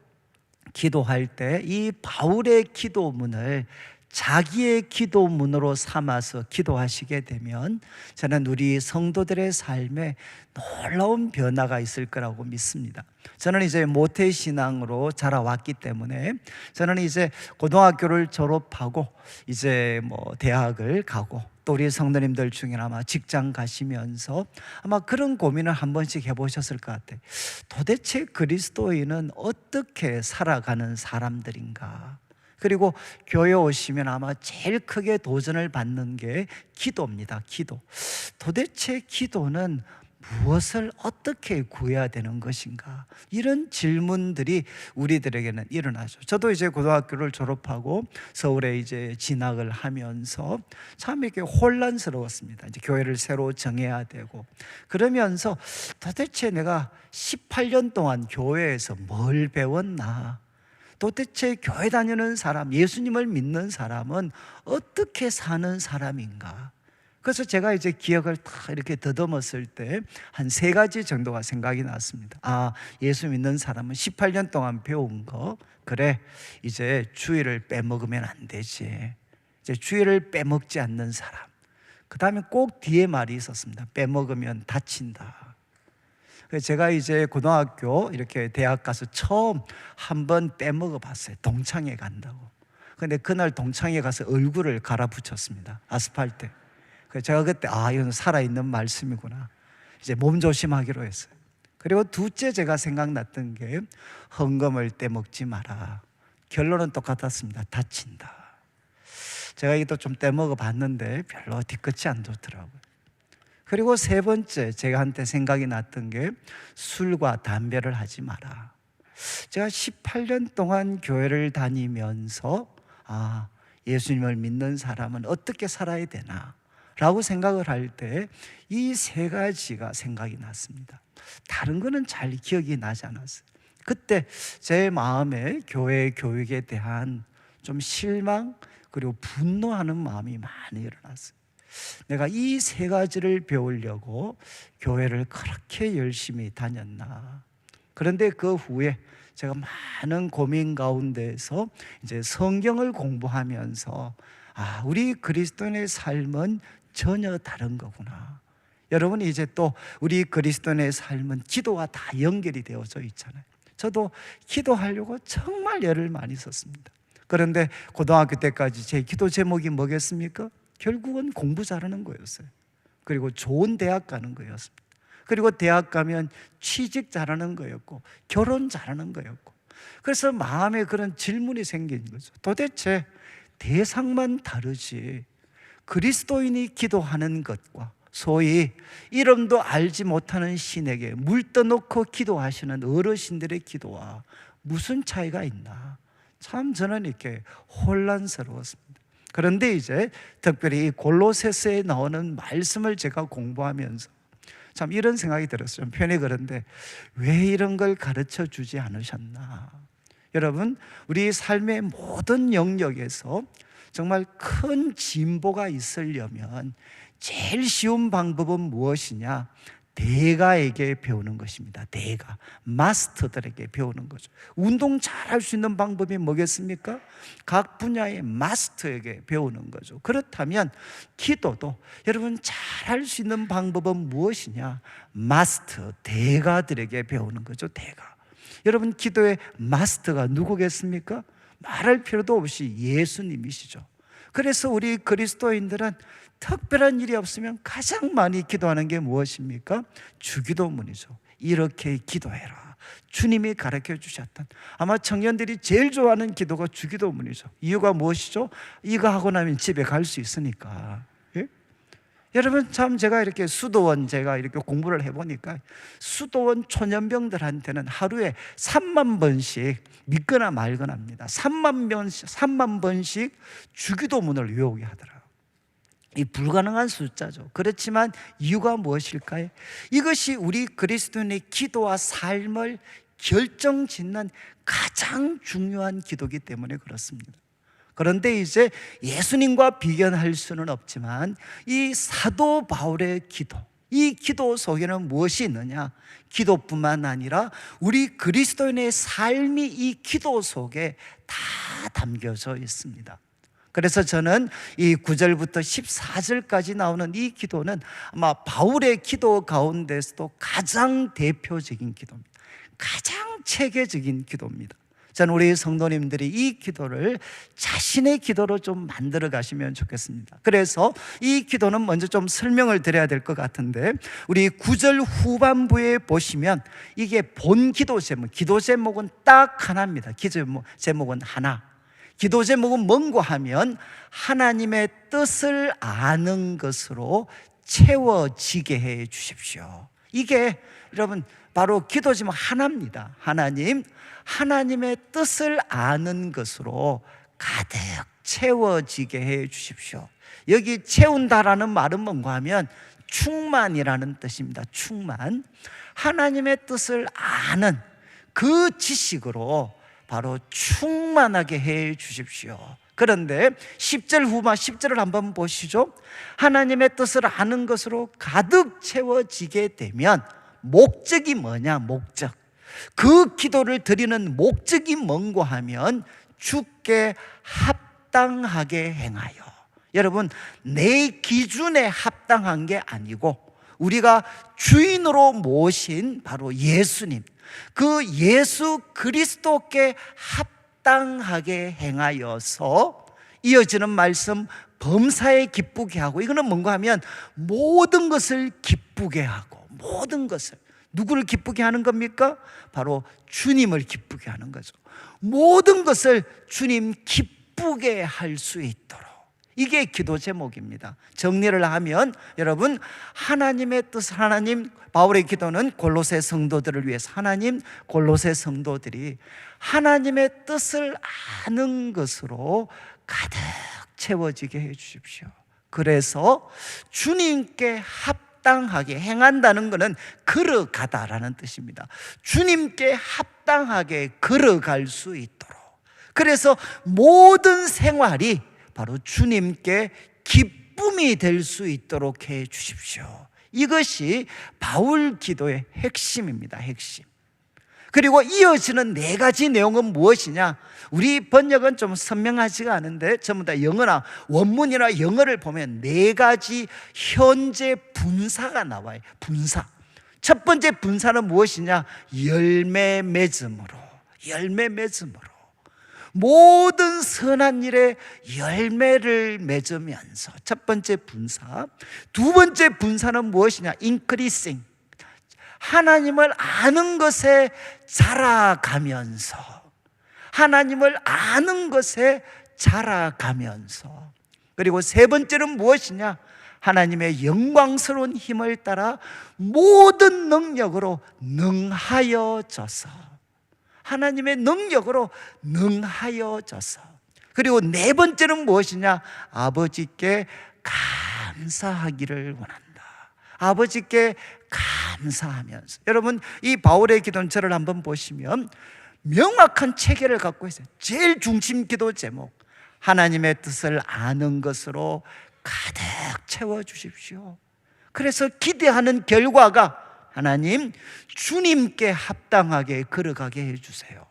기도할 때 이 바울의 기도문을 자기의 기도문으로 삼아서 기도하시게 되면 저는 우리 성도들의 삶에 놀라운 변화가 있을 거라고 믿습니다. 저는 이제 모태신앙으로 자라왔기 때문에 저는 이제 고등학교를 졸업하고 이제 대학을 가고 또 우리 성도님들 중에는 아마 직장 가시면서 아마 그런 고민을 한 번씩 해보셨을 것 같아요. 도대체 그리스도인은 어떻게 살아가는 사람들인가? 그리고 교회 오시면 아마 제일 크게 도전을 받는 게 기도입니다. 기도. 도대체 기도는 무엇을 어떻게 구해야 되는 것인가? 이런 질문들이 우리들에게는 일어나죠. 저도 이제 고등학교를 졸업하고 서울에 이제 진학을 하면서 참 이렇게 혼란스러웠습니다. 이제 교회를 새로 정해야 되고 그러면서 도대체 내가 18년 동안 교회에서 뭘 배웠나? 도대체 교회 다니는 사람, 예수님을 믿는 사람은 어떻게 사는 사람인가? 그래서 제가 이제 기억을 다 이렇게 더듬었을 때 한 3가지 정도가 생각이 났습니다. 아, 예수 믿는 사람은 18년 동안 배운 거, 그래, 이제 주일을 빼먹으면 안 되지. 이제 주일을 빼먹지 않는 사람. 그 다음에 꼭 뒤에 말이 있었습니다. 빼먹으면 다친다. 제가 이제 고등학교 이렇게 대학 가서 처음 한번 빼먹어 봤어요. 동창회 간다고. 근데 그날 동창회 가서 얼굴을 갈아붙였습니다. 아스팔트에. 그래서 제가 그때 이건 살아있는 말씀이구나. 이제 몸 조심하기로 했어요. 그리고 둘째 제가 생각났던 게 헌금을 떼먹지 마라. 결론은 똑같았습니다. 다친다. 제가 이것도 좀 떼먹어 봤는데 별로 뒤끝이 안 좋더라고요. 그리고 3번째 제가 한때 생각이 났던 게 술과 담배를 하지 마라. 제가 18년 동안 교회를 다니면서 예수님을 믿는 사람은 어떻게 살아야 되나 라고 생각을 할 때 이 3가지가 생각이 났습니다. 다른 거는 잘 기억이 나지 않았어요. 그때 제 마음에 교회 교육에 대한 좀 실망 그리고 분노하는 마음이 많이 일어났어요. 내가 이 3가지를 배우려고 교회를 그렇게 열심히 다녔나. 그런데 그 후에 제가 많은 고민 가운데서 이제 성경을 공부하면서 우리 그리스도인의 삶은 전혀 다른 거구나. 여러분, 이제 또 우리 그리스도인의 삶은 기도와 다 연결이 되어져 있잖아요. 저도 기도하려고 정말 애를 많이 썼습니다. 그런데 고등학교 때까지 제 기도 제목이 뭐겠습니까? 결국은 공부 잘하는 거였어요. 그리고 좋은 대학 가는 거였습니다. 그리고 대학 가면 취직 잘하는 거였고 결혼 잘하는 거였고, 그래서 마음에 그런 질문이 생긴 거죠. 도대체 대상만 다르지 그리스도인이 기도하는 것과 소위 이름도 알지 못하는 신에게 물 떠놓고 기도하시는 어르신들의 기도와 무슨 차이가 있나. 참 저는 이렇게 혼란스러웠습니다. 그런데 이제 특별히 이 골로새서에 나오는 말씀을 제가 공부하면서 참 이런 생각이 들었어요. 좀 편히 그런데 왜 이런 걸 가르쳐 주지 않으셨나. 여러분, 우리 삶의 모든 영역에서 정말 큰 진보가 있으려면 제일 쉬운 방법은 무엇이냐? 대가에게 배우는 것입니다. 대가, 마스터들에게 배우는 거죠. 운동 잘할 수 있는 방법이 뭐겠습니까? 각 분야의 마스터에게 배우는 거죠. 그렇다면 기도도 여러분 잘할 수 있는 방법은 무엇이냐? 마스터, 대가들에게 배우는 거죠. 대가. 여러분 기도의 마스터가 누구겠습니까? 말할 필요도 없이 예수님이시죠. 그래서 우리 그리스도인들은 특별한 일이 없으면 가장 많이 기도하는 게 무엇입니까? 주기도문이죠. 이렇게 기도해라. 주님이 가르쳐 주셨던, 아마 청년들이 제일 좋아하는 기도가 주기도문이죠. 이유가 무엇이죠? 이거 하고 나면 집에 갈 수 있으니까. 예? 여러분 참 제가 이렇게 수도원 제가 이렇게 공부를 해보니까 수도원 초년병들한테는 하루에 3만 번씩 믿거나 말거나입니다. 3만 번씩 주기도문을 외우게 하더라고요. 이 불가능한 숫자죠. 그렇지만 이유가 무엇일까요? 이것이 우리 그리스도인의 기도와 삶을 결정짓는 가장 중요한 기도이기 때문에 그렇습니다. 그런데 이제 예수님과 비견할 수는 없지만 이 사도 바울의 기도, 이 기도 속에는 무엇이 있느냐? 기도뿐만 아니라 우리 그리스도인의 삶이 이 기도 속에 다 담겨져 있습니다. 그래서 저는 이 9절부터 14절까지 나오는 이 기도는 아마 바울의 기도 가운데서도 가장 대표적인 기도입니다. 가장 체계적인 기도입니다. 저는 우리 성도님들이 이 기도를 자신의 기도로 좀 만들어 가시면 좋겠습니다. 그래서 이 기도는 먼저 좀 설명을 드려야 될 것 같은데, 우리 9절 후반부에 보시면 이게 본 기도 제목은 딱 하나입니다. 기도 제목은 하나. 기도 제목은 뭔고 하면 하나님의 뜻을 아는 것으로 채워지게 해 주십시오. 이게 여러분 바로 기도 제목 하나입니다. 하나님의 뜻을 아는 것으로 가득 채워지게 해 주십시오. 여기 채운다라는 말은 뭔가 하면 충만이라는 뜻입니다. 충만. 하나님의 뜻을 아는 그 지식으로 바로 충만하게 해 주십시오. 그런데 10절 후반 10절을 한번 보시죠. 하나님의 뜻을 아는 것으로 가득 채워지게 되면 목적이 뭐냐? 목적. 그 기도를 드리는 목적이 뭔고 하면 주께 합당하게 행하여. 여러분, 내 기준에 합당한 게 아니고 우리가 주인으로 모신 바로 예수님, 그 예수 그리스도께 합당하게 행하여서 이어지는 말씀 범사에 기쁘게 하고, 이거는 뭔가 하면 모든 것을 기쁘게 하고, 모든 것을 누구를 기쁘게 하는 겁니까? 바로 주님을 기쁘게 하는 거죠. 모든 것을 주님 기쁘게 할 수 있도록, 이게 기도 제목입니다. 정리를 하면 여러분, 하나님의 뜻, 바울의 기도는 골로새 성도들을 위해서 골로새 성도들이 하나님의 뜻을 아는 것으로 가득 채워지게 해 주십시오. 그래서 주님께 합당하게 행한다는 것은 걸어가다라는 뜻입니다. 주님께 합당하게 걸어갈 수 있도록, 그래서 모든 생활이 바로 주님께 기쁨이 될 수 있도록 해 주십시오. 이것이 바울 기도의 핵심입니다. 핵심. 그리고 이어지는 네 가지 내용은 무엇이냐? 우리 번역은 좀 선명하지가 않은데 전부 다 영어나 원문이나 영어를 보면 네 가지 현재 분사가 나와요. 분사. 첫 번째 분사는 무엇이냐? 열매 맺음으로. 모든 선한 일에 열매를 맺으면서, 첫 번째 분사. 두 번째 분사는 무엇이냐? increasing. 하나님을 아는 것에 자라가면서, 그리고 세 번째는 무엇이냐? 하나님의 영광스러운 힘을 따라 모든 능력으로 능하여져서, 하나님의 능력으로 능하여져서. 그리고 네 번째는 무엇이냐? 아버지께 감사하기를 원한다. 아버지께 감사하면서. 여러분, 이 바울의 기도는 저를 한번 보시면 명확한 체계를 갖고 있어요. 제일 중심 기도 제목, 하나님의 뜻을 아는 것으로 가득 채워주십시오. 그래서 기대하는 결과가 하나님, 주님께 합당하게 걸어가게 해주세요.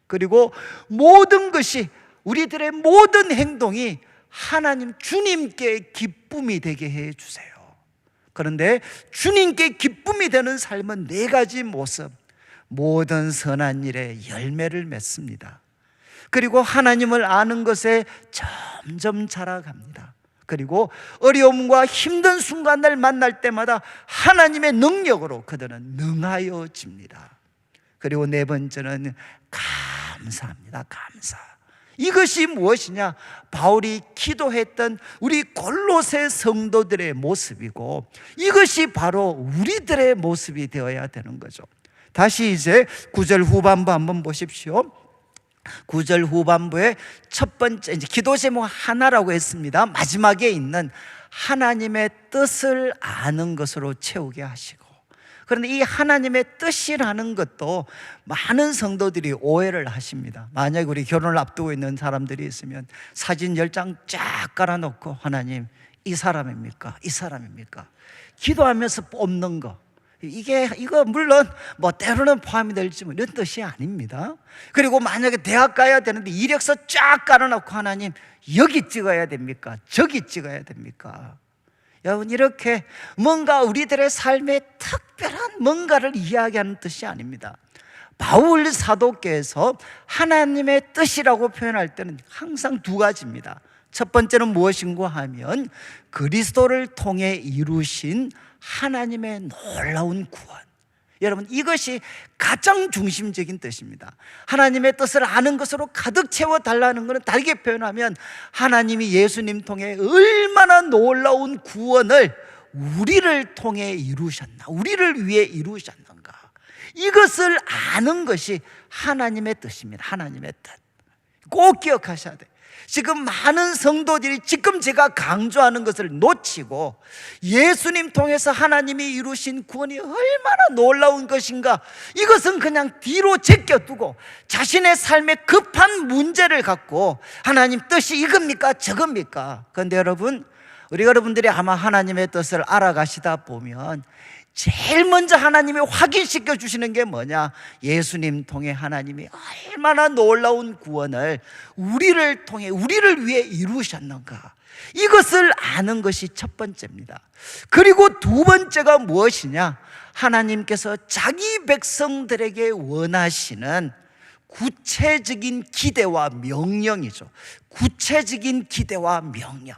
그리고 모든 것이, 우리들의 모든 행동이 하나님, 주님께 기쁨이 되게 해주세요. 그런데 주님께 기쁨이 되는 삶은 네 가지 모습, 모든 선한 일에 열매를 맺습니다. 그리고 하나님을 아는 것에 점점 자라갑니다. 그리고 어려움과 힘든 순간을 만날 때마다 하나님의 능력으로 그들은 능하여집니다. 그리고 네 번째는 감사합니다. 감사. 이것이 무엇이냐? 바울이 기도했던 우리 골로새 성도들의 모습이고, 이것이 바로 우리들의 모습이 되어야 되는 거죠. 다시 이제 9절 후반부 한번 보십시오. 9절 후반부에 첫 번째, 이제 기도 제목 하나라고 했습니다. 마지막에 있는 하나님의 뜻을 아는 것으로 채우게 하시고, 그런데 이 하나님의 뜻이라는 것도 많은 성도들이 오해를 하십니다. 만약에 우리 결혼을 앞두고 있는 사람들이 있으면 사진 10장 쫙 깔아놓고, 하나님, 이 사람입니까? 이 사람입니까? 기도하면서 뽑는 거, 이거 물론 뭐 때로는 포함이 될지 이런 뜻이 아닙니다. 그리고 만약에 대학 가야 되는데 이력서 쫙 깔아놓고, 하나님, 여기 찍어야 됩니까? 저기 찍어야 됩니까? 여러분, 이렇게 뭔가 우리들의 삶에 특별한 뭔가를 이야기하는 뜻이 아닙니다. 바울 사도께서 하나님의 뜻이라고 표현할 때는 항상 두 가지입니다. 첫 번째는 무엇인가 하면 그리스도를 통해 이루신 하나님의 놀라운 구원. 여러분, 이것이 가장 중심적인 뜻입니다. 하나님의 뜻을 아는 것으로 가득 채워달라는 것은 다르게 표현하면 하나님이 예수님 통해 얼마나 놀라운 구원을 우리를 통해 이루셨나, 우리를 위해 이루셨는가, 이것을 아는 것이 하나님의 뜻입니다. 하나님의 뜻 꼭 기억하셔야 돼요. 지금 많은 성도들이 지금 제가 강조하는 것을 놓치고 예수님 통해서 하나님이 이루신 구원이 얼마나 놀라운 것인가, 이것은 그냥 뒤로 제껴두고 자신의 삶에 급한 문제를 갖고 하나님 뜻이 이겁니까 저겁니까? 그런데 여러분, 우리 여러분들이 아마 하나님의 뜻을 알아가시다 보면 제일 먼저 하나님이 확인시켜 주시는 게 뭐냐? 예수님 통해 하나님이 얼마나 놀라운 구원을 우리를 통해, 우리를 위해 이루셨는가, 이것을 아는 것이 첫 번째입니다. 그리고 두 번째가 무엇이냐? 하나님께서 자기 백성들에게 원하시는 구체적인 기대와 명령이죠. 구체적인 기대와 명령.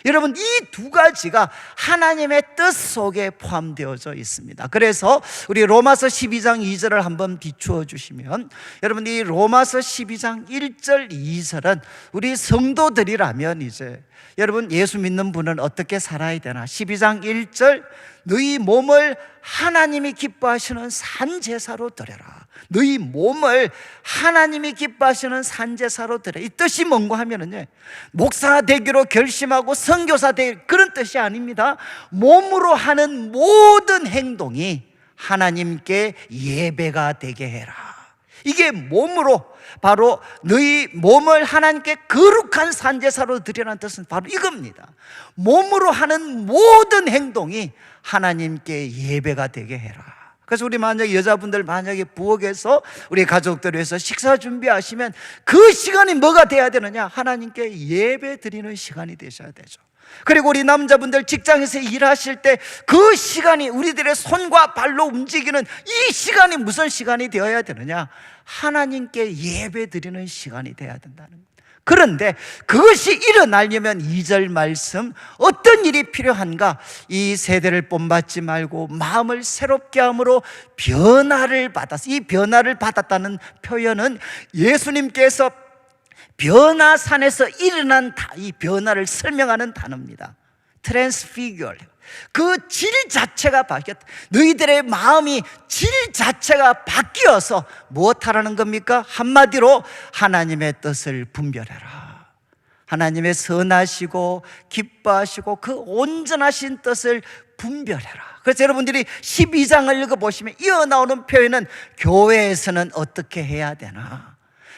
여러분, 이 두 가지가 하나님의 뜻 속에 포함되어져 있습니다. 그래서 우리 로마서 12장 2절을 한번 비추어 주시면, 여러분, 이 로마서 12장 1절 2절은 우리 성도들이라면 이제 여러분, 예수 믿는 분은 어떻게 살아야 되나? 12장 1절, 너희 몸을 하나님이 기뻐하시는 산제사로 드려라. 너희 몸을 하나님이 기뻐하시는 산제사로 드려. 이 뜻이 뭔가 하면은요, 목사 되기로 결심하고 선교사 되기, 그런 뜻이 아닙니다. 몸으로 하는 모든 행동이 하나님께 예배가 되게 해라. 이게 몸으로, 바로 너희 몸을 하나님께 거룩한 산제사로 드리라는 뜻은 바로 이겁니다. 몸으로 하는 모든 행동이 하나님께 예배가 되게 해라. 그래서 우리 만약에 여자분들 만약에 부엌에서 우리 가족들 위해서 식사 준비하시면 그 시간이 뭐가 돼야 되느냐? 하나님께 예배 드리는 시간이 되셔야 되죠. 그리고 우리 남자분들 직장에서 일하실 때 그 시간이 우리들의 손과 발로 움직이는 이 시간이 무슨 시간이 되어야 되느냐? 하나님께 예배 드리는 시간이 되어야 된다는 거예요. 그런데 그것이 일어나려면 2절 말씀, 어떤 일이 필요한가? 이 세대를 본받지 말고 마음을 새롭게 함으로 변화를 받았어. 이 변화를 받았다는 표현은 예수님께서 변화산에서 일어난 이 변화를 설명하는 단어입니다. 트랜스피규어. 그 질 자체가 바뀌었다. 너희들의 마음이 질 자체가 바뀌어서 무엇하라는 겁니까? 한마디로 하나님의 뜻을 분별해라. 하나님의 선하시고 기뻐하시고 그 온전하신 뜻을 분별해라. 그래서 여러분들이 12장을 읽어보시면 이어나오는 표현은 교회에서는 어떻게 해야 되나?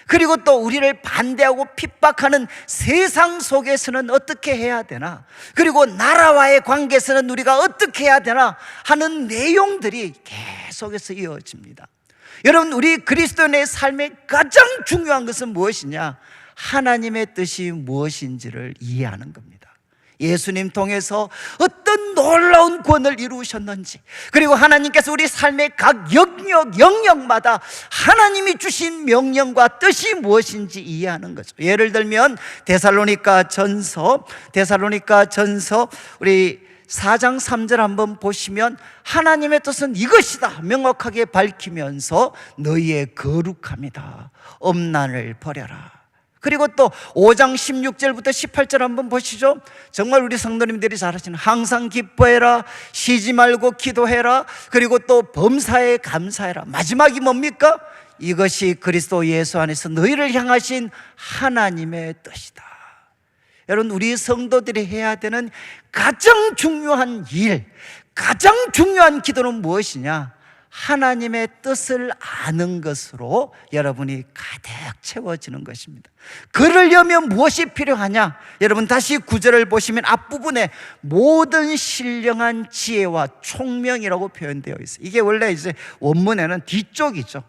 그리고 또 우리를 반대하고 핍박하는 세상 속에서는 어떻게 해야 되나, 그리고 나라와의 관계에서는 우리가 어떻게 해야 되나 하는 내용들이 계속해서 이어집니다. 여러분, 우리 그리스도인의 삶의 가장 중요한 것은 무엇이냐? 하나님의 뜻이 무엇인지를 이해하는 겁니다. 예수님 통해서 어떤 놀라운 구원을 이루셨는지, 그리고 하나님께서 우리 삶의 각 영역마다 하나님이 주신 명령과 뜻이 무엇인지 이해하는 거죠. 예를 들면 데살로니가 전서 우리 4장 3절 한번 보시면 하나님의 뜻은 이것이다 명확하게 밝히면서 너희의 거룩함이다, 엄난을 버려라. 그리고 또 5장 16절부터 18절 한번 보시죠. 정말 우리 성도님들이 잘 아시는 항상 기뻐해라, 쉬지 말고 기도해라, 그리고 또 범사에 감사해라. 마지막이 뭡니까? 이것이 그리스도 예수 안에서 너희를 향하신 하나님의 뜻이다. 여러분, 우리 성도들이 해야 되는 가장 중요한 일, 가장 중요한 기도는 무엇이냐? 하나님의 뜻을 아는 것으로 여러분이 가득 채워지는 것입니다. 그러려면 무엇이 필요하냐? 여러분, 다시 9절을 보시면 앞부분에 모든 신령한 지혜와 총명이라고 표현되어 있어요. 이게 원래 이제 원문에는 뒤쪽이죠.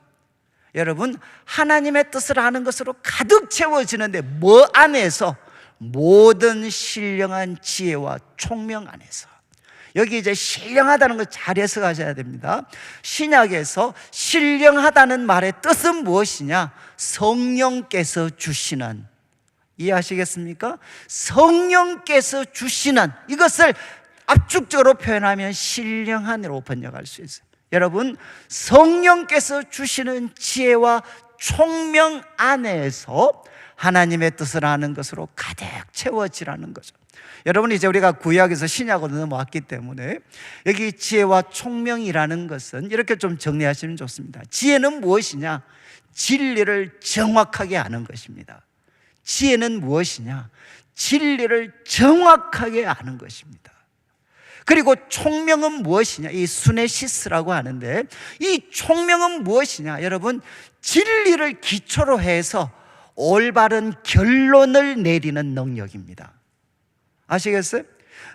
여러분, 하나님의 뜻을 아는 것으로 가득 채워지는데 뭐 안에서? 모든 신령한 지혜와 총명 안에서. 여기 이제 신령하다는 걸 잘 해석하셔야 됩니다. 신약에서 신령하다는 말의 뜻은 무엇이냐? 성령께서 주시는, 이해하시겠습니까? 성령께서 주시는, 이것을 압축적으로 표현하면 신령한으로 번역할 수 있어요. 여러분, 성령께서 주시는 지혜와 총명 안에서 하나님의 뜻을 아는 것으로 가득 채워지라는 거죠. 여러분, 이제 우리가 구약에서 신약으로 넘어왔기 때문에 여기 지혜와 총명이라는 것은 이렇게 좀 정리하시면 좋습니다. 지혜는 무엇이냐? 진리를 정확하게 아는 것입니다. 지혜는 무엇이냐? 진리를 정확하게 아는 것입니다. 그리고 총명은 무엇이냐? 이 수네시스라고 하는데, 이 총명은 무엇이냐? 여러분, 진리를 기초로 해서 올바른 결론을 내리는 능력입니다. 아시겠어요?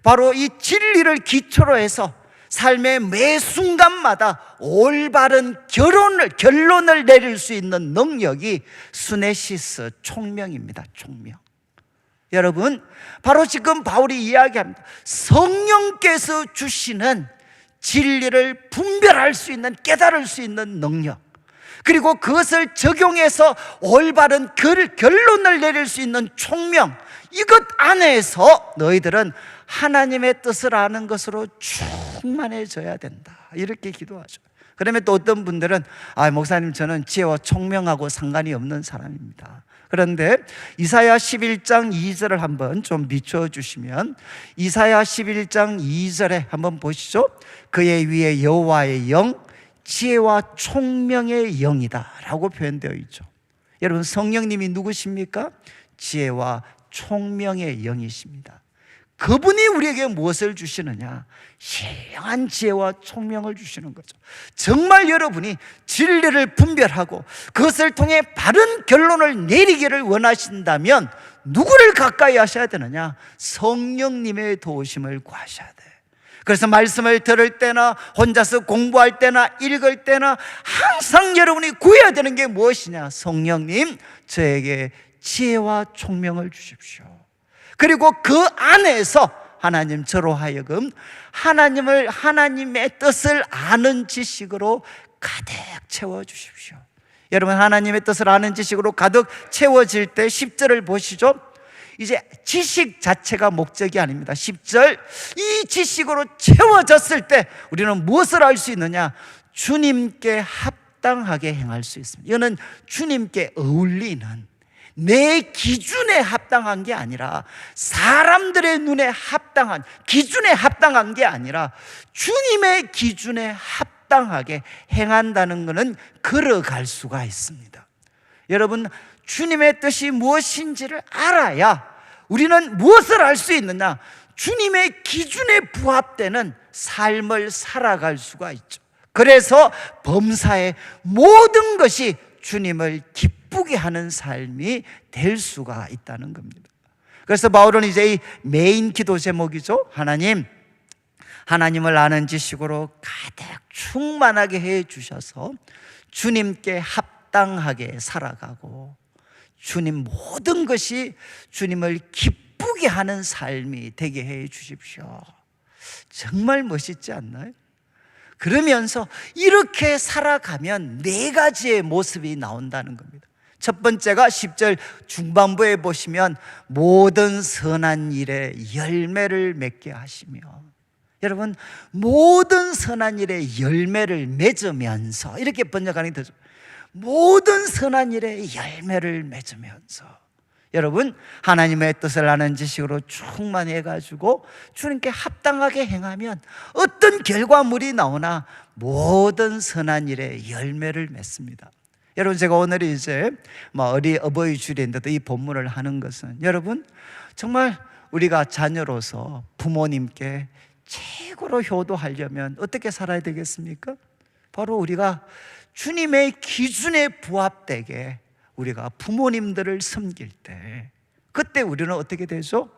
바로 이 진리를 기초로 해서 삶의 매 순간마다 올바른 결론을 내릴 수 있는 능력이 수네시스, 총명입니다. 총명. 여러분, 바로 지금 바울이 이야기합니다. 성령께서 주시는 진리를 분별할 수 있는, 깨달을 수 있는 능력, 그리고 그것을 적용해서 올바른 결론을 내릴 수 있는 총명, 이것 안에서 너희들은 하나님의 뜻을 아는 것으로 충만해져야 된다, 이렇게 기도하죠. 그러면 또 어떤 분들은 목사님, 저는 지혜와 총명하고 상관이 없는 사람입니다. 그런데 이사야 11장 2절을 한번 좀 비춰주시면, 이사야 11장 2절에 한번 보시죠. 그의 위에 여호와의 영, 지혜와 총명의 영이다 라고 표현되어 있죠. 여러분, 성령님이 누구십니까? 지혜와 총명의 영이십니다. 그분이 우리에게 무엇을 주시느냐? 신령한 지혜와 총명을 주시는 거죠. 정말 여러분이 진리를 분별하고 그것을 통해 바른 결론을 내리기를 원하신다면 누구를 가까이 하셔야 되느냐? 성령님의 도우심을 구하셔야 돼. 그래서 말씀을 들을 때나 혼자서 공부할 때나 읽을 때나 항상 여러분이 구해야 되는 게 무엇이냐? 성령님, 저에게 지혜와 총명을 주십시오. 그리고 그 안에서 하나님, 저로 하여금 하나님의 뜻을 아는 지식으로 가득 채워주십시오. 여러분, 하나님의 뜻을 아는 지식으로 가득 채워질 때 10절을 보시죠. 이제 지식 자체가 목적이 아닙니다. 10절, 이 지식으로 채워졌을 때 우리는 무엇을 알 수 있느냐? 주님께 합당하게 행할 수 있습니다. 이거는 주님께 어울리는, 내 기준에 합당한 게 아니라, 사람들의 눈에 합당한, 기준에 합당한 게 아니라 주님의 기준에 합당하게 행한다는 것은 걸어갈 수가 있습니다. 여러분, 주님의 뜻이 무엇인지를 알아야 우리는 무엇을 알 수 있느냐? 주님의 기준에 부합되는 삶을 살아갈 수가 있죠. 그래서 범사의 모든 것이 주님을 기쁘게 기쁘게 하는 삶이 될 수가 있다는 겁니다. 그래서 바울은 이제 이 메인 기도 제목이죠. 하나님을 아는 지식으로 가득 충만하게 해 주셔서 주님께 합당하게 살아가고 주님 모든 것이 주님을 기쁘게 하는 삶이 되게 해 주십시오. 정말 멋있지 않나요? 그러면서 이렇게 살아가면 4가지의 모습이 나온다는 겁니다. 첫 번째가 10절 중반부에 보시면 모든 선한 일에 열매를 맺게 하시며, 여러분 모든 선한 일에 열매를 맺으면서, 이렇게 번역하는 게 더 좋아요. 모든 선한 일에 열매를 맺으면서, 여러분 하나님의 뜻을 아는 지식으로 충만해 가지고 주님께 합당하게 행하면 어떤 결과물이 나오나 모든 선한 일에 열매를 맺습니다. 여러분 제가 오늘 이제 어버이 주일인데도 이 본문을 하는 것은, 여러분 정말 우리가 자녀로서 부모님께 최고로 효도하려면 어떻게 살아야 되겠습니까? 바로 우리가 주님의 기준에 부합되게 우리가 부모님들을 섬길 때, 그때 우리는 어떻게 되죠?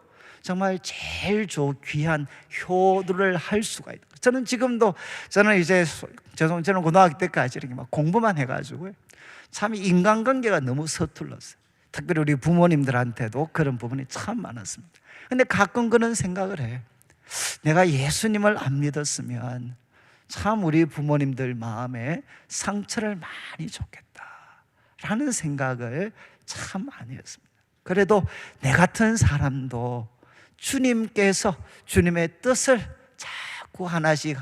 정말 제일 귀한 효도를 할 수가 있다. 저는 지금도, 저는 고등학교 때까지 이렇게 막 공부만 해가지고요, 참 인간관계가 너무 서툴렀어요. 특별히 우리 부모님들한테도 그런 부분이 참 많았습니다. 근데 가끔 그런 생각을 해요. 내가 예수님을 안 믿었으면 참 우리 부모님들 마음에 상처를 많이 줬겠다 라는 생각을 참 많이 했습니다. 그래도 내 같은 사람도 주님께서 주님의 뜻을 자꾸 하나씩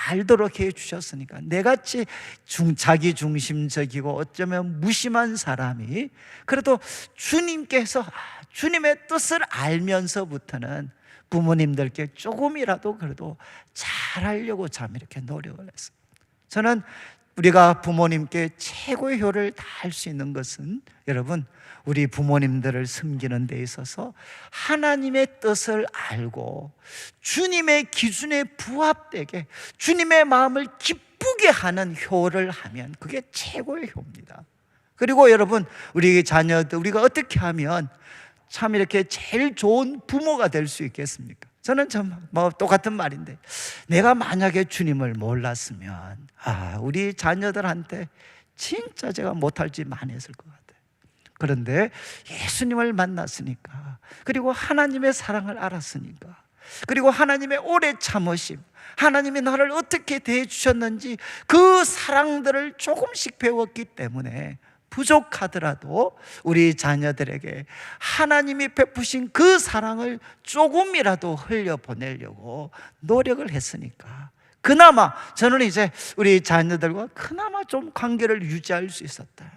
알도록 해 주셨으니까, 내같이 자기 중심적이고 어쩌면 무심한 사람이 그래도 주님께서 주님의 뜻을 알면서부터는 부모님들께 조금이라도 그래도 잘하려고 참 이렇게 노력을 했어요. 저는 우리가 부모님께 최고의 효를 다할 수 있는 것은, 여러분 우리 부모님들을 섬기는 데 있어서 하나님의 뜻을 알고 주님의 기준에 부합되게 주님의 마음을 기쁘게 하는 효를 하면 그게 최고의 효입니다. 그리고 여러분 우리 자녀들, 우리가 어떻게 하면 참 이렇게 제일 좋은 부모가 될 수 있겠습니까? 저는 똑같은 말인데, 내가 만약에 주님을 몰랐으면 우리 자녀들한테 진짜 제가 못할 짓 많이 했을 것 같아요. 그런데 예수님을 만났으니까, 그리고 하나님의 사랑을 알았으니까, 그리고 하나님의 오래 참으심, 하나님이 나를 어떻게 대해 주셨는지 그 사랑들을 조금씩 배웠기 때문에 부족하더라도 우리 자녀들에게 하나님이 베푸신 그 사랑을 조금이라도 흘려보내려고 노력을 했으니까, 그나마 저는 이제 우리 자녀들과 그나마 좀 관계를 유지할 수 있었다.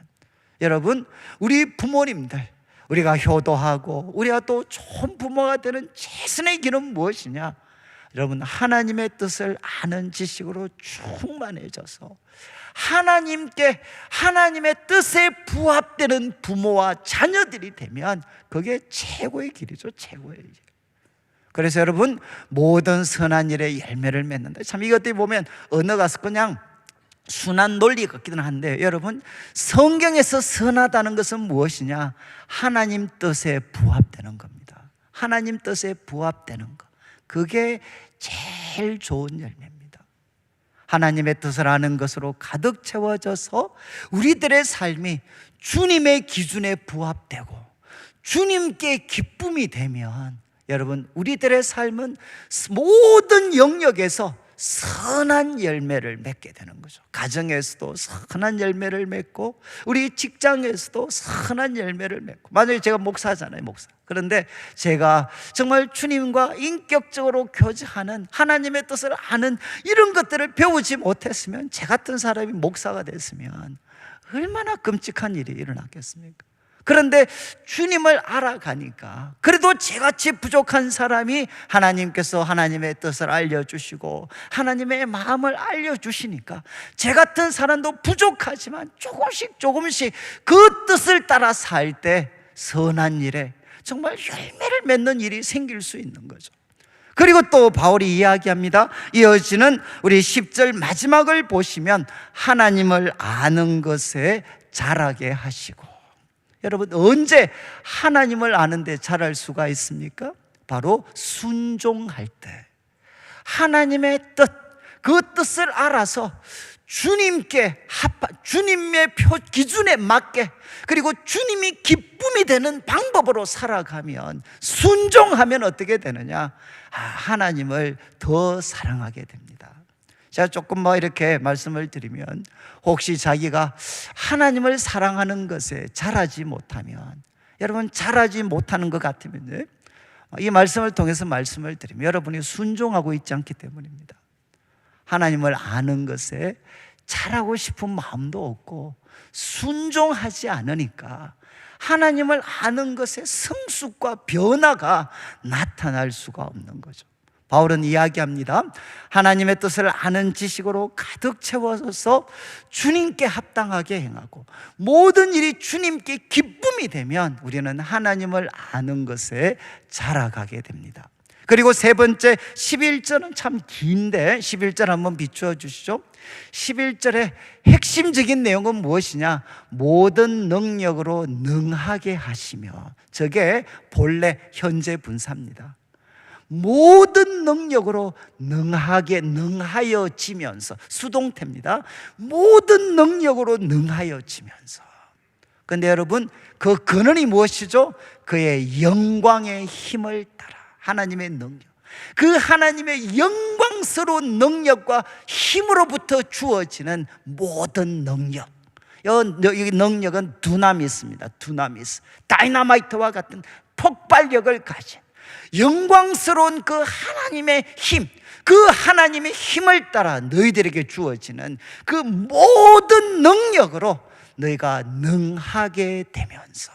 여러분 우리 부모님들, 우리가 효도하고 우리가 또 좋은 부모가 되는 최선의 길은 무엇이냐? 여러분 하나님의 뜻을 아는 지식으로 충만해져서 하나님께, 하나님의 뜻에 부합되는 부모와 자녀들이 되면 그게 최고의 길이죠. 최고의 길. 그래서 여러분 모든 선한 일에 열매를 맺는다. 참 이것들이 보면 언어가 그냥 순한 논리 같기는 한데, 여러분 성경에서 선하다는 것은 무엇이냐? 하나님 뜻에 부합되는 겁니다. 하나님 뜻에 부합되는 것, 그게 제일 좋은 열매입니다. 하나님의 뜻을 아는 것으로 가득 채워져서 우리들의 삶이 주님의 기준에 부합되고 주님께 기쁨이 되면, 여러분 우리들의 삶은 모든 영역에서 선한 열매를 맺게 되는 거죠. 가정에서도 선한 열매를 맺고 우리 직장에서도 선한 열매를 맺고. 만약에 제가 목사잖아요, 목사. 그런데 제가 정말 주님과 인격적으로 교제하는, 하나님의 뜻을 아는 이런 것들을 배우지 못했으면, 제 같은 사람이 목사가 됐으면 얼마나 끔찍한 일이 일어났겠습니까? 그런데 주님을 알아가니까, 그래도 저같이 부족한 사람이 하나님께서 하나님의 뜻을 알려주시고 하나님의 마음을 알려주시니까, 제 같은 사람도 부족하지만 조금씩 그 뜻을 따라 살 때 선한 일에 정말 열매를 맺는 일이 생길 수 있는 거죠. 그리고 또 바울이 이야기합니다. 이어지는 우리 10절 마지막을 보시면 하나님을 아는 것에 자라게 하시고. 여러분, 언제 하나님을 아는데 자랄 수가 있습니까? 바로 순종할 때, 하나님의 뜻, 그 뜻을 알아서 주님께 주님의 기준에 맞게, 그리고 주님이 기쁨이 되는 방법으로 살아가면, 순종하면 어떻게 되느냐? 하나님을 더 사랑하게 됩니다. 제가 조금 이렇게 말씀을 드리면, 혹시 자기가 하나님을 사랑하는 것에 자라지 못하면, 여러분 자라지 못하는 것 같으면, 이 말씀을 통해서 말씀을 드리면 여러분이 순종하고 있지 않기 때문입니다. 하나님을 아는 것에 잘하고 싶은 마음도 없고 순종하지 않으니까 하나님을 아는 것의 성숙과 변화가 나타날 수가 없는 거죠. 바울은 이야기합니다. 하나님의 뜻을 아는 지식으로 가득 채워서 주님께 합당하게 행하고 모든 일이 주님께 기쁨이 되면 우리는 하나님을 아는 것에 자라가게 됩니다. 그리고 세 번째 11절은 참 긴데 11절 한번 비추어 주시죠. 11절의 핵심적인 내용은 무엇이냐? 모든 능력으로 능하게 하시며, 저게 본래 현재 분사입니다. 모든 능력으로 능하여지면서, 수동태입니다. 모든 능력으로 능하여지면서. 그런데 여러분, 그 근원이 무엇이죠? 그의 영광의 힘을 따라, 하나님의 능력, 그 하나님의 영광스러운 능력과 힘으로부터 주어지는 모든 능력. 여기 능력은 두나미스입니다. 두나미스, 다이너마이트와 같은 폭발력을 가진 영광스러운 그 하나님의 힘, 그 하나님의 힘을 따라 너희들에게 주어지는 그 모든 능력으로 너희가 능하게 되면서.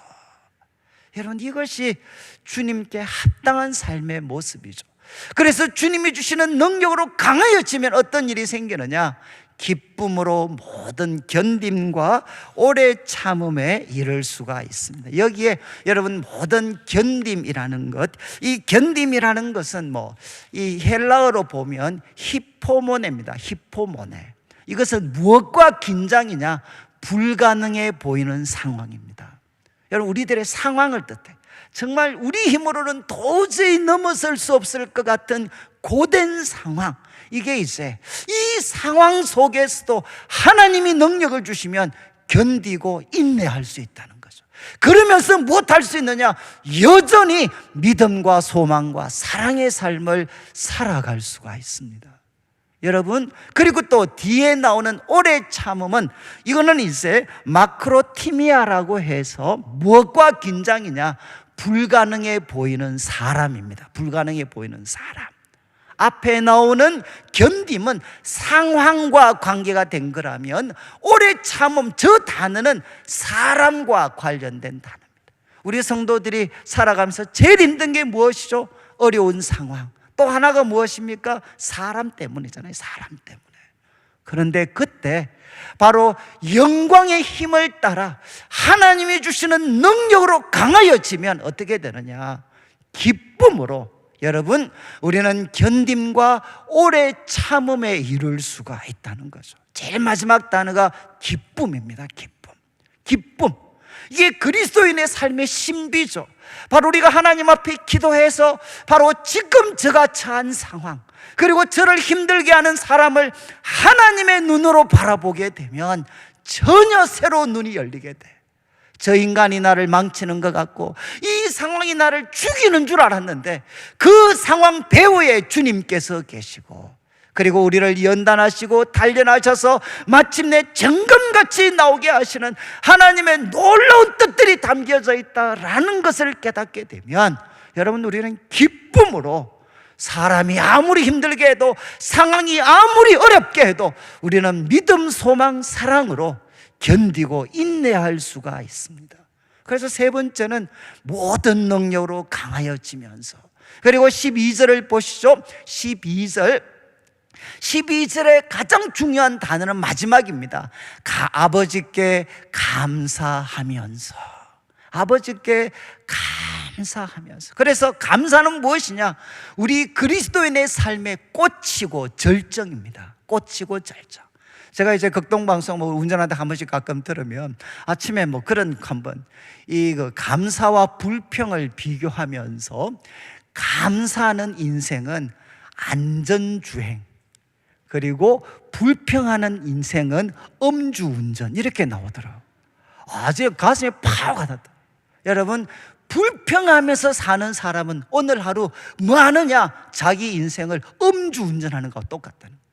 여러분, 이것이 주님께 합당한 삶의 모습이죠. 그래서 주님이 주시는 능력으로 강하여지면 어떤 일이 생기느냐? 기쁨으로 모든 견딤과 오래 참음에 이를 수가 있습니다. 여기에 여러분, 모든 견딤이라는 것, 이 견딤이라는 것은 이 헬라어로 보면 히포모네입니다. 히포모네. 이것은 무엇과 긴장이냐? 불가능해 보이는 상황입니다. 여러분, 우리들의 상황을 뜻해. 정말 우리 힘으로는 도저히 넘어설 수 없을 것 같은 고된 상황, 이게 이제 이 상황 속에서도 하나님이 능력을 주시면 견디고 인내할 수 있다는 거죠. 그러면서 무엇할 수 있느냐? 여전히 믿음과 소망과 사랑의 삶을 살아갈 수가 있습니다. 여러분, 그리고 또 뒤에 나오는 오래 참음은, 이거는 이제 마크로티미아라고 해서 무엇과 긴장이냐? 불가능해 보이는 사람입니다. 불가능해 보이는 사람. 앞에 나오는 견딤은 상황과 관계가 된 거라면, 오래 참음, 저 단어는 사람과 관련된 단어입니다. 우리 성도들이 살아가면서 제일 힘든 게 무엇이죠? 어려운 상황. 또 하나가 무엇입니까? 사람 때문이잖아요. 사람 때문에. 그런데 그때 바로 영광의 힘을 따라 하나님이 주시는 능력으로 강하여지면 어떻게 되느냐? 기쁨으로, 여러분, 우리는 견딤과 오래 참음에 이룰 수가 있다는 거죠. 제일 마지막 단어가 기쁨입니다. 기쁨. 기쁨. 이게 그리스도인의 삶의 신비죠. 바로 우리가 하나님 앞에 기도해서 바로 지금 저가 처한 상황, 그리고 저를 힘들게 하는 사람을 하나님의 눈으로 바라보게 되면 전혀 새로운 눈이 열리게 돼. 저 인간이 나를 망치는 것 같고 이 상황이 나를 죽이는 줄 알았는데 그 상황 배후에 주님께서 계시고, 그리고 우리를 연단하시고 단련하셔서 마침내 정금같이 나오게 하시는 하나님의 놀라운 뜻들이 담겨져 있다라는 것을 깨닫게 되면, 여러분, 우리는 기쁨으로, 사람이 아무리 힘들게 해도, 상황이 아무리 어렵게 해도 우리는 믿음, 소망, 사랑으로 견디고 인내할 수가 있습니다. 그래서 세 번째는 모든 능력으로 강하여지면서, 그리고 12절을 보시죠. 12절의 가장 중요한 단어는 마지막입니다. 아버지께 감사하면서. 아버지께 감사하면서. 그래서 감사는 무엇이냐? 우리 그리스도인의 삶의 꽃이고 절정입니다. 꽃이고 절정. 제가 이제 극동방송 운전하다 한 번씩 가끔 들으면 아침에 그런 한번 감사와 불평을 비교하면서 감사하는 인생은 안전주행, 그리고 불평하는 인생은 음주운전, 이렇게 나오더라고요. 아주 가슴에 팍 와닿다. 여러분, 불평하면서 사는 사람은 오늘 하루 뭐 하느냐? 자기 인생을 음주운전하는 것과 똑같다는 거예요.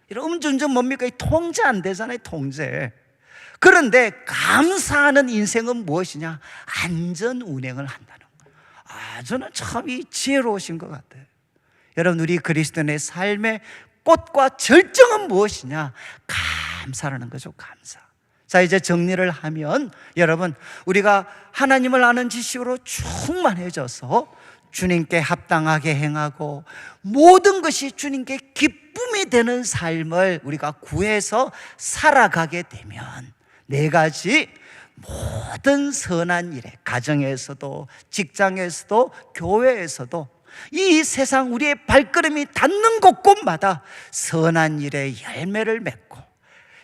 이런 음주운전 뭡니까? 통제 안 되잖아요, 통제. 그런데 감사하는 인생은 무엇이냐? 안전운행을 한다는 거예요. 저는 참 지혜로우신 것 같아요. 여러분, 우리 그리스도인의 삶의 꽃과 절정은 무엇이냐? 감사라는 거죠, 감사. 자, 이제 정리를 하면 여러분, 우리가 하나님을 아는 지식으로 충만해져서 주님께 합당하게 행하고 모든 것이 주님께 기쁨이 되는 삶을 우리가 구해서 살아가게 되면 4가지 모든 선한 일에, 가정에서도 직장에서도 교회에서도 이 세상 우리의 발걸음이 닿는 곳곳마다 선한 일의 열매를 맺고,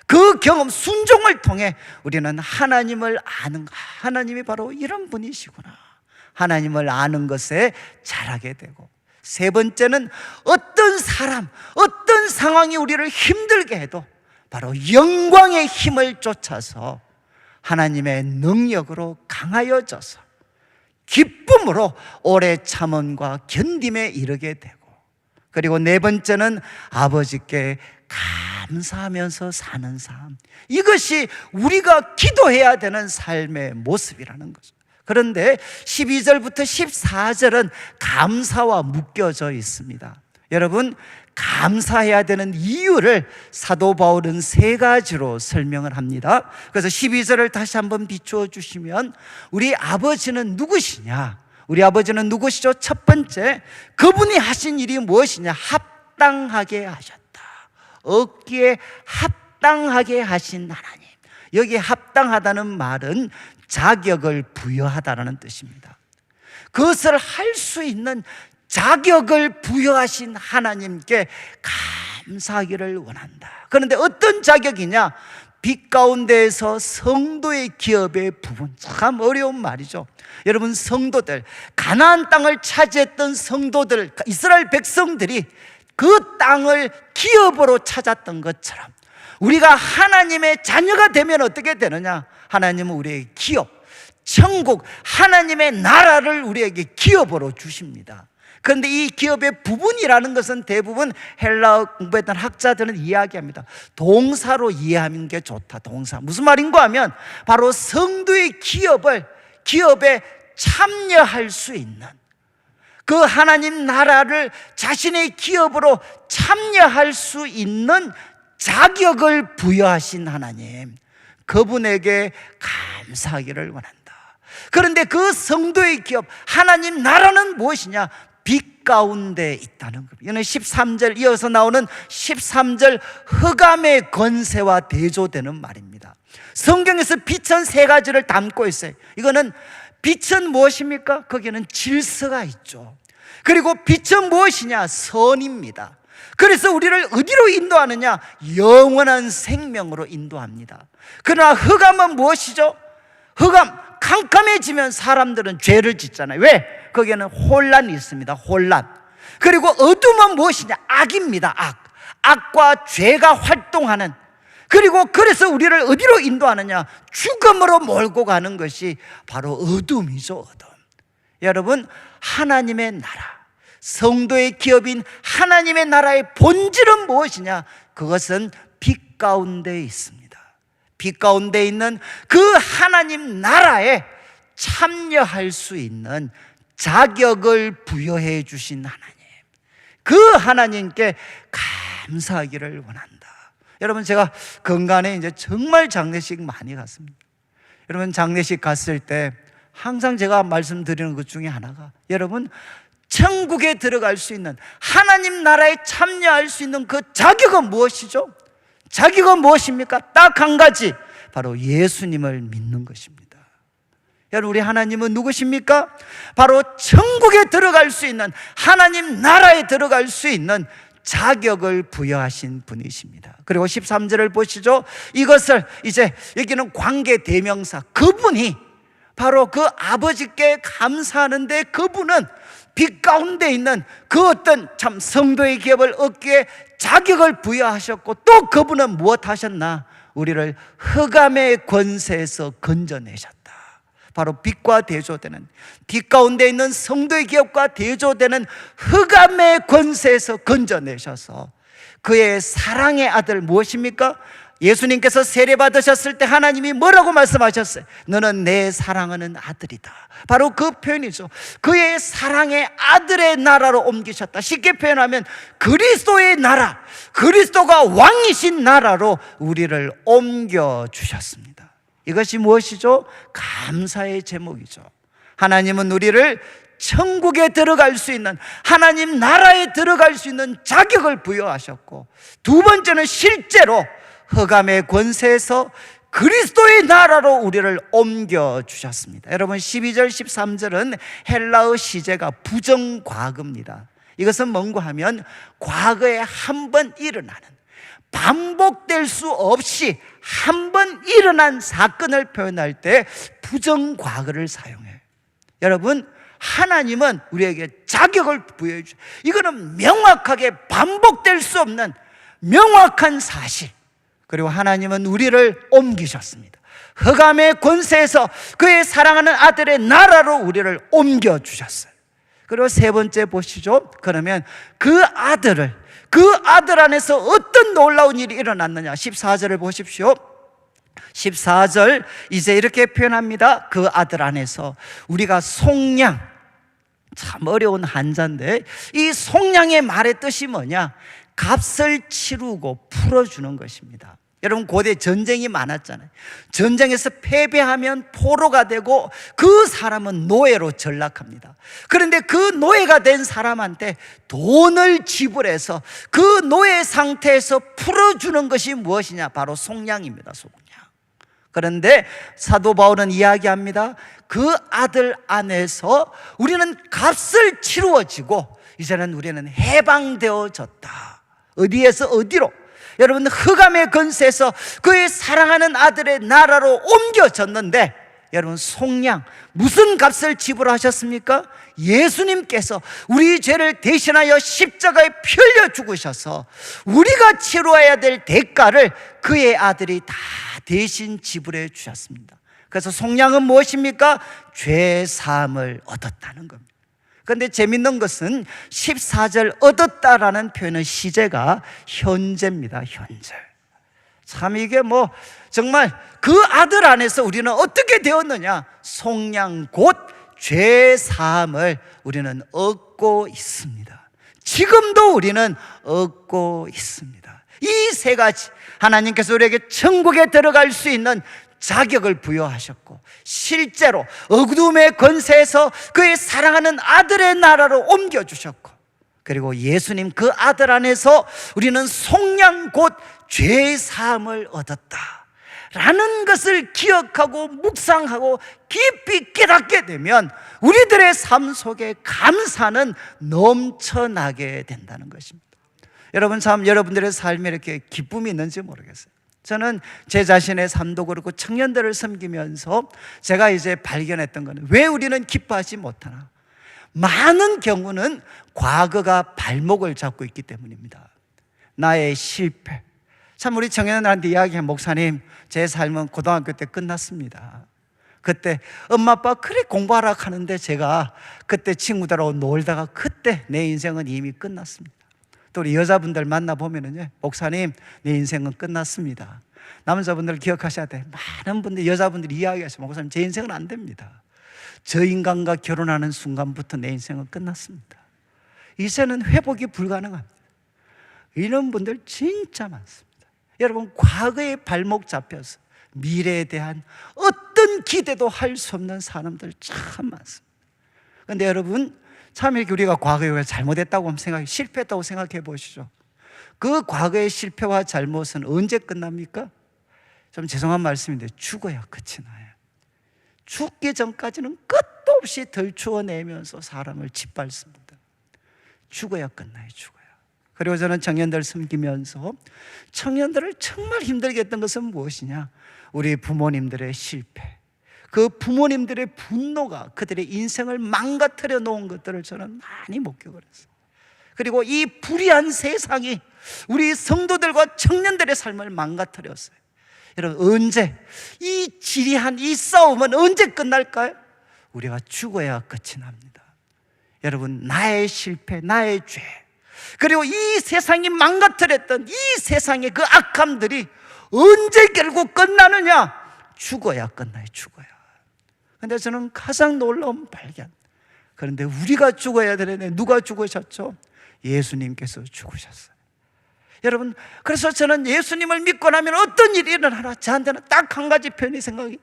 그 경험, 순종을 통해 우리는 하나님을 아는, 하나님이 바로 이런 분이시구나, 하나님을 아는 것에 자라게 되고, 3번째는 어떤 사람, 어떤 상황이 우리를 힘들게 해도 바로 영광의 힘을 쫓아서 하나님의 능력으로 강하여져서 기쁨으로 오래 참음과 견딤에 이르게 되고, 그리고 4번째는 아버지께 감사하면서 사는 삶. 이것이 우리가 기도해야 되는 삶의 모습이라는 거죠. 그런데 12절부터 14절은 감사와 묶여져 있습니다. 여러분, 감사해야 되는 이유를 사도 바울은 3가지로 설명을 합니다. 그래서 12절을 다시 한번 비추어 주시면, 우리 아버지는 누구시냐? 우리 아버지는 누구시죠? 첫 번째, 그분이 하신 일이 무엇이냐? 합당하게 하셨다. 얻기에 합당하게 하신 하나님. 여기 합당하다는 말은 자격을 부여하다라는 뜻입니다. 그것을 할 수 있는 자격을 부여하신 하나님께 감사하기를 원한다. 그런데 어떤 자격이냐? 빛 가운데에서 성도의 기업의 부분. 참 어려운 말이죠. 여러분, 성도들, 가나안 땅을 차지했던 성도들, 이스라엘 백성들이 그 땅을 기업으로 찾았던 것처럼 우리가 하나님의 자녀가 되면 어떻게 되느냐? 하나님은 우리에게 기업, 천국, 하나님의 나라를 우리에게 기업으로 주십니다. 그런데 이 기업의 부분이라는 것은 대부분 헬라어 공부했던 학자들은 이야기합니다. 동사로 이해하는 게 좋다. 동사. 무슨 말인가 하면 바로 성도의 기업에 참여할 수 있는, 그 하나님 나라를 자신의 기업으로 참여할 수 있는 자격을 부여하신 하나님, 그분에게 감사하기를 원한다. 그런데 그 성도의 기업, 하나님 나라는 무엇이냐? 빛 가운데 있다는 겁니다. 이는 13절, 이어서 나오는 13절 흑암의 권세와 대조되는 말입니다. 성경에서 빛은 3가지를 담고 있어요. 이거는 빛은 무엇입니까? 거기에는 질서가 있죠. 그리고 빛은 무엇이냐? 선입니다. 그래서 우리를 어디로 인도하느냐? 영원한 생명으로 인도합니다. 그러나 흑암은 무엇이죠? 흑암, 캄캄해지면 사람들은 죄를 짓잖아요. 왜? 거기에는 혼란이 있습니다. 혼란. 그리고 어둠은 무엇이냐? 악입니다. 악과 죄가 활동하는, 그리고 그래서 우리를 어디로 인도하느냐? 죽음으로 몰고 가는 것이 바로 어둠이죠. 어둠. 여러분, 하나님의 나라, 성도의 기업인 하나님의 나라의 본질은 무엇이냐? 그것은 빛 가운데 있습니다. 빛 가운데 있는 그 하나님 나라에 참여할 수 있는 자격을 부여해 주신 하나님, 그 하나님께 감사하기를 원한다. 여러분, 제가 건강에 이제 정말 장례식 많이 갔습니다. 여러분, 장례식 갔을 때 항상 제가 말씀드리는 것 중에 하나가, 여러분, 천국에 들어갈 수 있는, 하나님 나라에 참여할 수 있는 그 자격은 무엇이죠? 자격은 무엇입니까? 딱 한 가지, 바로 예수님을 믿는 것입니다. 여러분, 우리 하나님은 누구십니까? 바로 천국에 들어갈 수 있는, 하나님 나라에 들어갈 수 있는 자격을 부여하신 분이십니다. 그리고 13절을 보시죠. 이것을 이제 여기는 관계 대명사, 그분이 바로 그 아버지께 감사하는데, 그분은 빛 가운데 있는 그 어떤 참 성도의 기업을 얻기에 자격을 부여하셨고, 또 그분은 무엇 하셨나? 우리를 흑암의 권세에서 건져내셨다. 바로 빛과 대조되는, 빛 가운데 있는 성도의 기업과 대조되는 흑암의 권세에서 건져내셔서 그의 사랑의 아들, 무엇입니까? 예수님께서 세례 받으셨을 때 하나님이 뭐라고 말씀하셨어요? 너는 내 사랑하는 아들이다. 바로 그 표현이죠. 그의 사랑의 아들의 나라로 옮기셨다. 쉽게 표현하면 그리스도의 나라, 그리스도가 왕이신 나라로 우리를 옮겨주셨습니다. 이것이 무엇이죠? 감사의 제목이죠. 하나님은 우리를 천국에 들어갈 수 있는, 하나님 나라에 들어갈 수 있는 자격을 부여하셨고, 두 번째는 실제로 흑암의 권세에서 그리스도의 나라로 우리를 옮겨주셨습니다. 여러분, 12절 13절은 헬라어 시제가 부정과거입니다. 이것은 뭔가 하면 과거에 한 번 일어나는, 반복될 수 없이 한 번 일어난 사건을 표현할 때 부정과거를 사용해요. 여러분, 하나님은 우리에게 자격을 부여해 주셔요. 이거는 명확하게 반복될 수 없는 명확한 사실. 그리고 하나님은 우리를 옮기셨습니다. 흑암의 권세에서 그의 사랑하는 아들의 나라로 우리를 옮겨주셨어요. 그리고 세 번째 보시죠. 그러면 그 아들 안에서 어떤 놀라운 일이 일어났느냐. 14절을 보십시오. 14절 이제 이렇게 표현합니다. 그 아들 안에서 우리가 속량, 참 어려운 한자인데, 이 속량의 말의 뜻이 뭐냐? 값을 치르고 풀어주는 것입니다. 여러분, 고대 전쟁이 많았잖아요. 전쟁에서 패배하면 포로가 되고 그 사람은 노예로 전락합니다. 그런데 그 노예가 된 사람한테 돈을 지불해서 그 노예 상태에서 풀어주는 것이 무엇이냐? 바로 속량입니다. 속량. 그런데 사도 바울은 이야기합니다. 그 아들 안에서 우리는 값을 치루어지고 이제는 우리는 해방되어졌다. 어디에서 어디로? 여러분, 흑암의 권세에서 그의 사랑하는 아들의 나라로 옮겨졌는데, 여러분, 속량, 무슨 값을 지불하셨습니까? 예수님께서 우리 죄를 대신하여 십자가에 피 흘려 죽으셔서 우리가 치러야 될 대가를 그의 아들이 다 대신 지불해 주셨습니다. 그래서 속량은 무엇입니까? 죄 사함을 얻었다는 겁니다. 그런데 재밌는 것은 14절 얻었다라는 표현은 시제가 현재입니다. 현재. 참 이게 뭐 정말 그 아들 안에서 우리는 어떻게 되었느냐? 속량 곧 죄 사함을 우리는 얻고 있습니다. 지금도 우리는 얻고 있습니다. 이 세 가지, 하나님께서 우리에게 천국에 들어갈 수 있는 자격을 부여하셨고, 실제로 어둠의 권세에서 그의 사랑하는 아들의 나라로 옮겨주셨고, 그리고 예수님 그 아들 안에서 우리는 속량 곧 죄의 사함을 얻었다 라는 것을 기억하고 묵상하고 깊이 깨닫게 되면 우리들의 삶 속에 감사는 넘쳐나게 된다는 것입니다. 여러분, 참 여러분들의 삶에 이렇게 기쁨이 있는지 모르겠어요. 저는 제 자신의 삶도 그렇고 청년들을 섬기면서 제가 이제 발견했던 것은, 왜 우리는 기뻐하지 못하나? 많은 경우는 과거가 발목을 잡고 있기 때문입니다. 나의 실패. 참 우리 청년들한테 이야기한, 목사님, 제 삶은 고등학교 때 끝났습니다. 그때 엄마 아빠 그래 공부하라 하는데 제가 그때 친구들하고 놀다가 그때 내 인생은 이미 끝났습니다. 또 우리 여자분들 만나보면은요, 목사님, 내 인생은 끝났습니다. 남자분들 기억하셔야 돼. 많은 분들, 여자분들이 이야기하시면, 목사님, 제 인생은 안 됩니다. 저 인간과 결혼하는 순간부터 내 인생은 끝났습니다. 이제는 회복이 불가능합니다. 이런 분들 진짜 많습니다. 여러분, 과거에 발목 잡혀서 미래에 대한 어떤 기대도 할 수 없는 사람들 참 많습니다. 그런데 여러분, 참 이렇게 우리가 과거에 잘못했다고 실패했다고 생각해 보시죠. 그 과거의 실패와 잘못은 언제 끝납니까? 좀 죄송한 말씀인데 죽어야 끝이 나요. 죽기 전까지는 끝도 없이 덜추어내면서 사람을 짓밟습니다. 죽어야 끝나요. 죽어야. 그리고 저는 청년들 섬기면서 청년들을 정말 힘들게 했던 것은 무엇이냐? 우리 부모님들의 실패, 그 부모님들의 분노가 그들의 인생을 망가뜨려 놓은 것들을 저는 많이 목격을 했어요. 그리고 이 불의한 세상이 우리 성도들과 청년들의 삶을 망가뜨렸어요. 여러분, 언제 이 지리한 이 싸움은 언제 끝날까요? 우리가 죽어야 끝이 납니다. 여러분, 나의 실패, 나의 죄, 그리고 이 세상이 망가뜨렸던 이 세상의 그 악함들이 언제 결국 끝나느냐? 죽어야 끝나요. 죽어야. 근데 저는 가장 놀라운 발견, 그런데 우리가 죽어야 되는데 누가 죽으셨죠? 예수님께서 죽으셨어요. 여러분, 그래서 저는 예수님을 믿고 나면 어떤 일이 일어나나, 저한테는 딱 한 가지 표현이 생각이,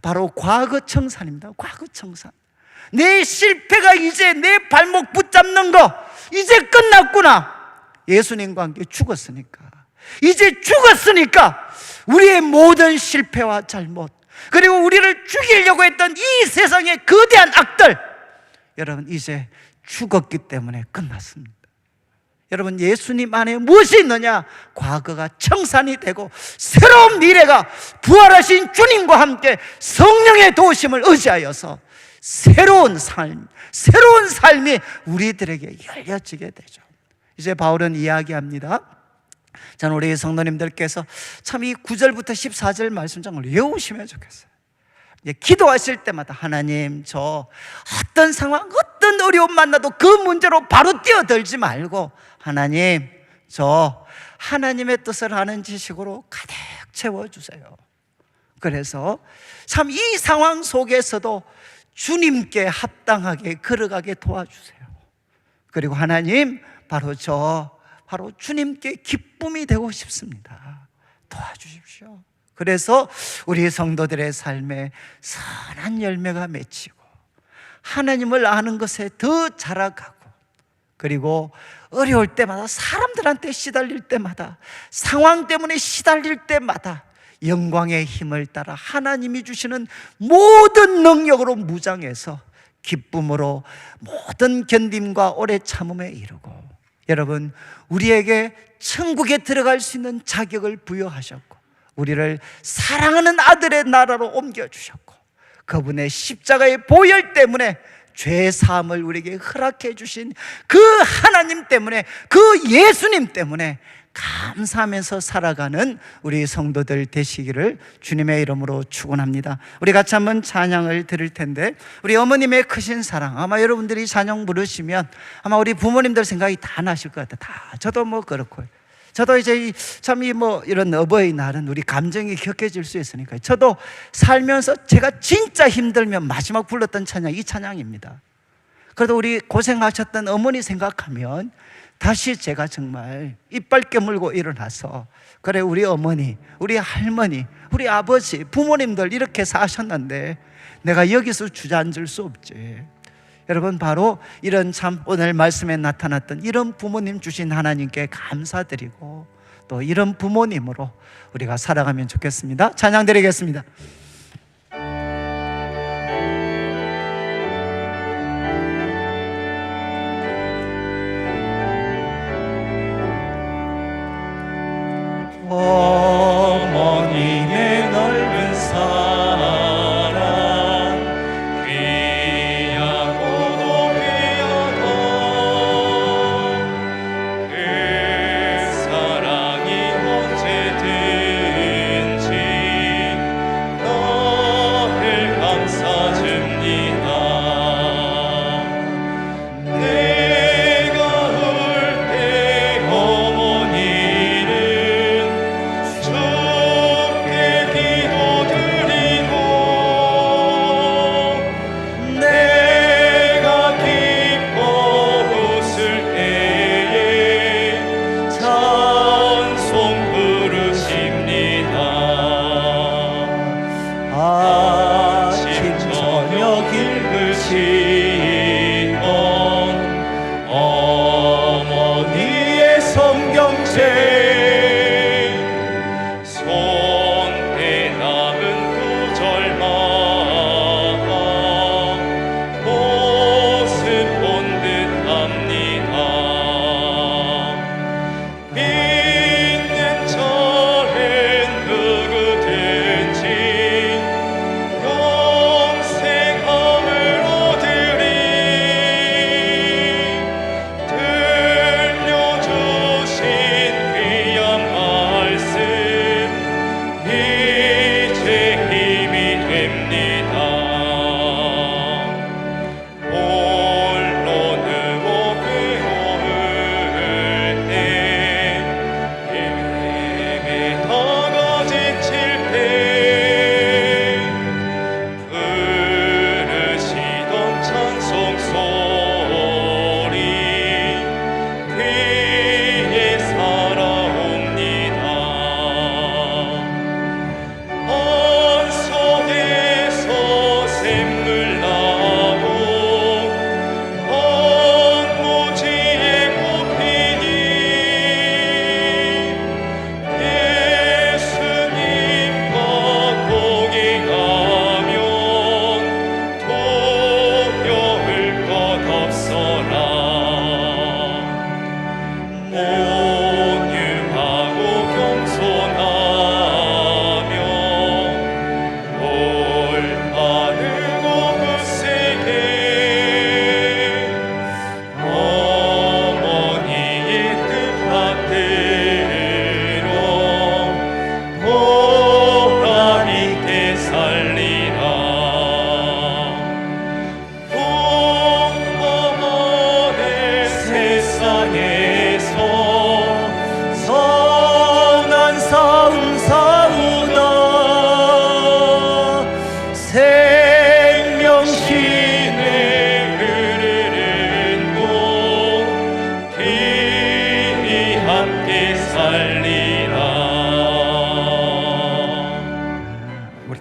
바로 과거청산입니다. 과거청산. 내 실패가 이제 내 발목 붙잡는 거 이제 끝났구나. 예수님과 함께 죽었으니까, 이제 죽었으니까 우리의 모든 실패와 잘못, 그리고 우리를 죽이려고 했던 이 세상의 거대한 악들, 여러분 이제 죽었기 때문에 끝났습니다. 여러분, 예수님 안에 무엇이 있느냐? 과거가 청산이 되고 새로운 미래가 부활하신 주님과 함께 성령의 도우심을 의지하여서 새로운 삶이 우리들에게 열려지게 되죠. 이제 바울은 이야기합니다. 저는 우리 성도님들께서 참 이 9절부터 14절 말씀 정말 외우시면 좋겠어요. 기도하실 때마다 하나님, 저 어떤 상황, 어떤 어려움 만나도 그 문제로 바로 뛰어들지 말고 하나님, 저 하나님의 뜻을 아는 지식으로 가득 채워주세요. 그래서 참 이 상황 속에서도 주님께 합당하게 걸어가게 도와주세요. 그리고 하나님, 바로 주님께 기쁨이 되고 싶습니다. 도와주십시오. 그래서 우리 성도들의 삶에 선한 열매가 맺히고 하나님을 아는 것에 더 자라가고, 그리고 어려울 때마다, 사람들한테 시달릴 때마다, 상황 때문에 시달릴 때마다 영광의 힘을 따라 하나님이 주시는 모든 능력으로 무장해서 기쁨으로 모든 견딤과 오래 참음에 이르고, 여러분, 우리에게 천국에 들어갈 수 있는 자격을 부여하셨고 우리를 사랑하는 아들의 나라로 옮겨주셨고, 그분의 십자가의 보혈 때문에 죄 사함을 우리에게 허락해 주신 그 하나님 때문에, 그 예수님 때문에 감사하면서 살아가는 우리 성도들 되시기를 주님의 이름으로 축원합니다. 우리 같이 한번 찬양을 드릴 텐데, 우리 어머님의 크신 사랑, 아마 여러분들이 찬양 부르시면 아마 우리 부모님들 생각이 다 나실 것 같아요. 다. 저도 뭐 그렇고요. 저도 이제 참 이런 어버이날은 우리 감정이 격해질 수 있으니까, 저도 살면서 제가 진짜 힘들면 마지막 불렀던 찬양 이 찬양입니다. 그래도 우리 고생하셨던 어머니 생각하면 다시 제가 정말 이빨 깨물고 일어나서, 그래 우리 어머니, 우리 할머니, 우리 아버지, 부모님들 이렇게 사셨는데 내가 여기서 주저앉을 수 없지. 여러분, 바로 이런 참 오늘 말씀에 나타났던 이런 부모님 주신 하나님께 감사드리고 또 이런 부모님으로 우리가 살아가면 좋겠습니다. 찬양 드리겠습니다. 어머님의 넓은 사랑, 귀하고도 귀하던 그 사랑이 언제든지 너의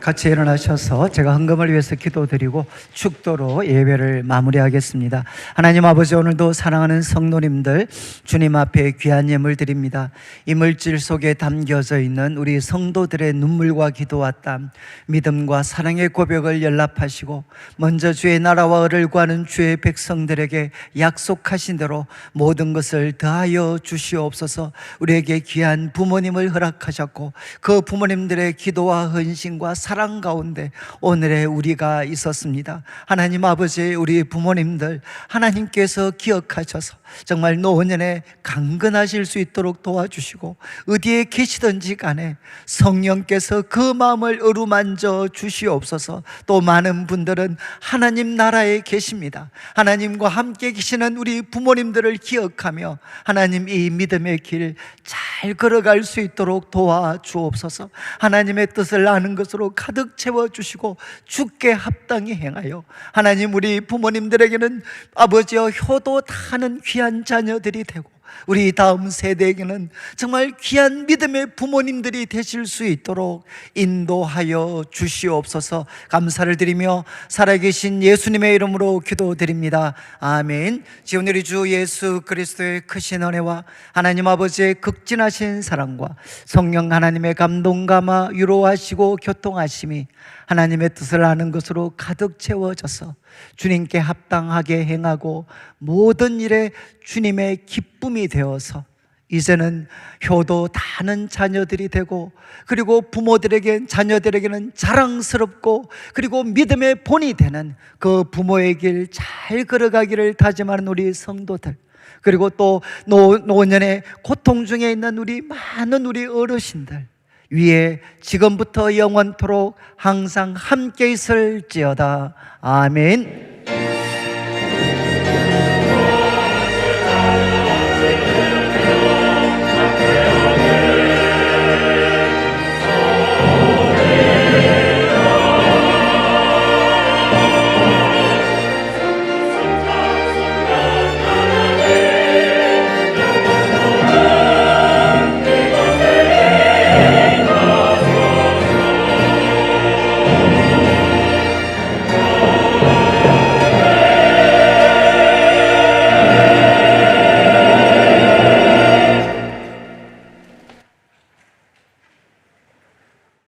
같이 일어나셔서 제가 헌금을 위해서 기도드리고 축도로 예배를 마무리하겠습니다. 하나님 아버지, 오늘도 사랑하는 성도님들 주님 앞에 귀한 예물 드립니다. 이 물질 속에 담겨져 있는 우리 성도들의 눈물과 기도와 땀, 믿음과 사랑의 고백을 연락하시고 먼저 주의 나라와 의를 구하는 주의 백성들에게 약속하신 대로 모든 것을 더하여 주시옵소서. 우리에게 귀한 부모님을 허락하셨고 그 부모님들의 기도와 헌신과 사랑 가운데 오늘의 우리가 있었습니다. 하나님 아버지, 우리 부모님들 하나님께서 기억하셔서 정말 노년에 강건하실 수 있도록 도와주시고 어디에 계시든지 간에 성령께서 그 마음을 어루만져 주시옵소서. 또 많은 분들은 하나님 나라에 계십니다. 하나님과 함께 계시는 우리 부모님들을 기억하며 하나님 이 믿음의 길 잘 걸어갈 수 있도록 도와주옵소서. 하나님의 뜻을 아는 것으로 가득 채워주시고 주께 합당히 행하여 하나님 우리 부모님들에게는 아버지여 효도 다하는 귀한 자녀들이 되고 우리 다음 세대에게는 정말 귀한 믿음의 부모님들이 되실 수 있도록 인도하여 주시옵소서. 감사를 드리며 살아계신 예수님의 이름으로 기도드립니다. 아멘. 지금 우리 주 예수 그리스도의 크신 은혜와 하나님 아버지의 극진하신 사랑과 성령 하나님의 감동 감화 위로하시고 교통하심이 하나님의 뜻을 아는 것으로 가득 채워져서 주님께 합당하게 행하고 모든 일에 주님의 기쁨이 되어서 이제는 효도 다하는 자녀들이 되고 그리고 자녀들에게는 자랑스럽고 그리고 믿음의 본이 되는 그 부모의 길 잘 걸어가기를 다짐하는 우리 성도들, 그리고 또 노년의 고통 중에 있는 우리 많은 우리 어르신들 위에 지금부터 영원토록 항상 함께 있을지어다. 아멘.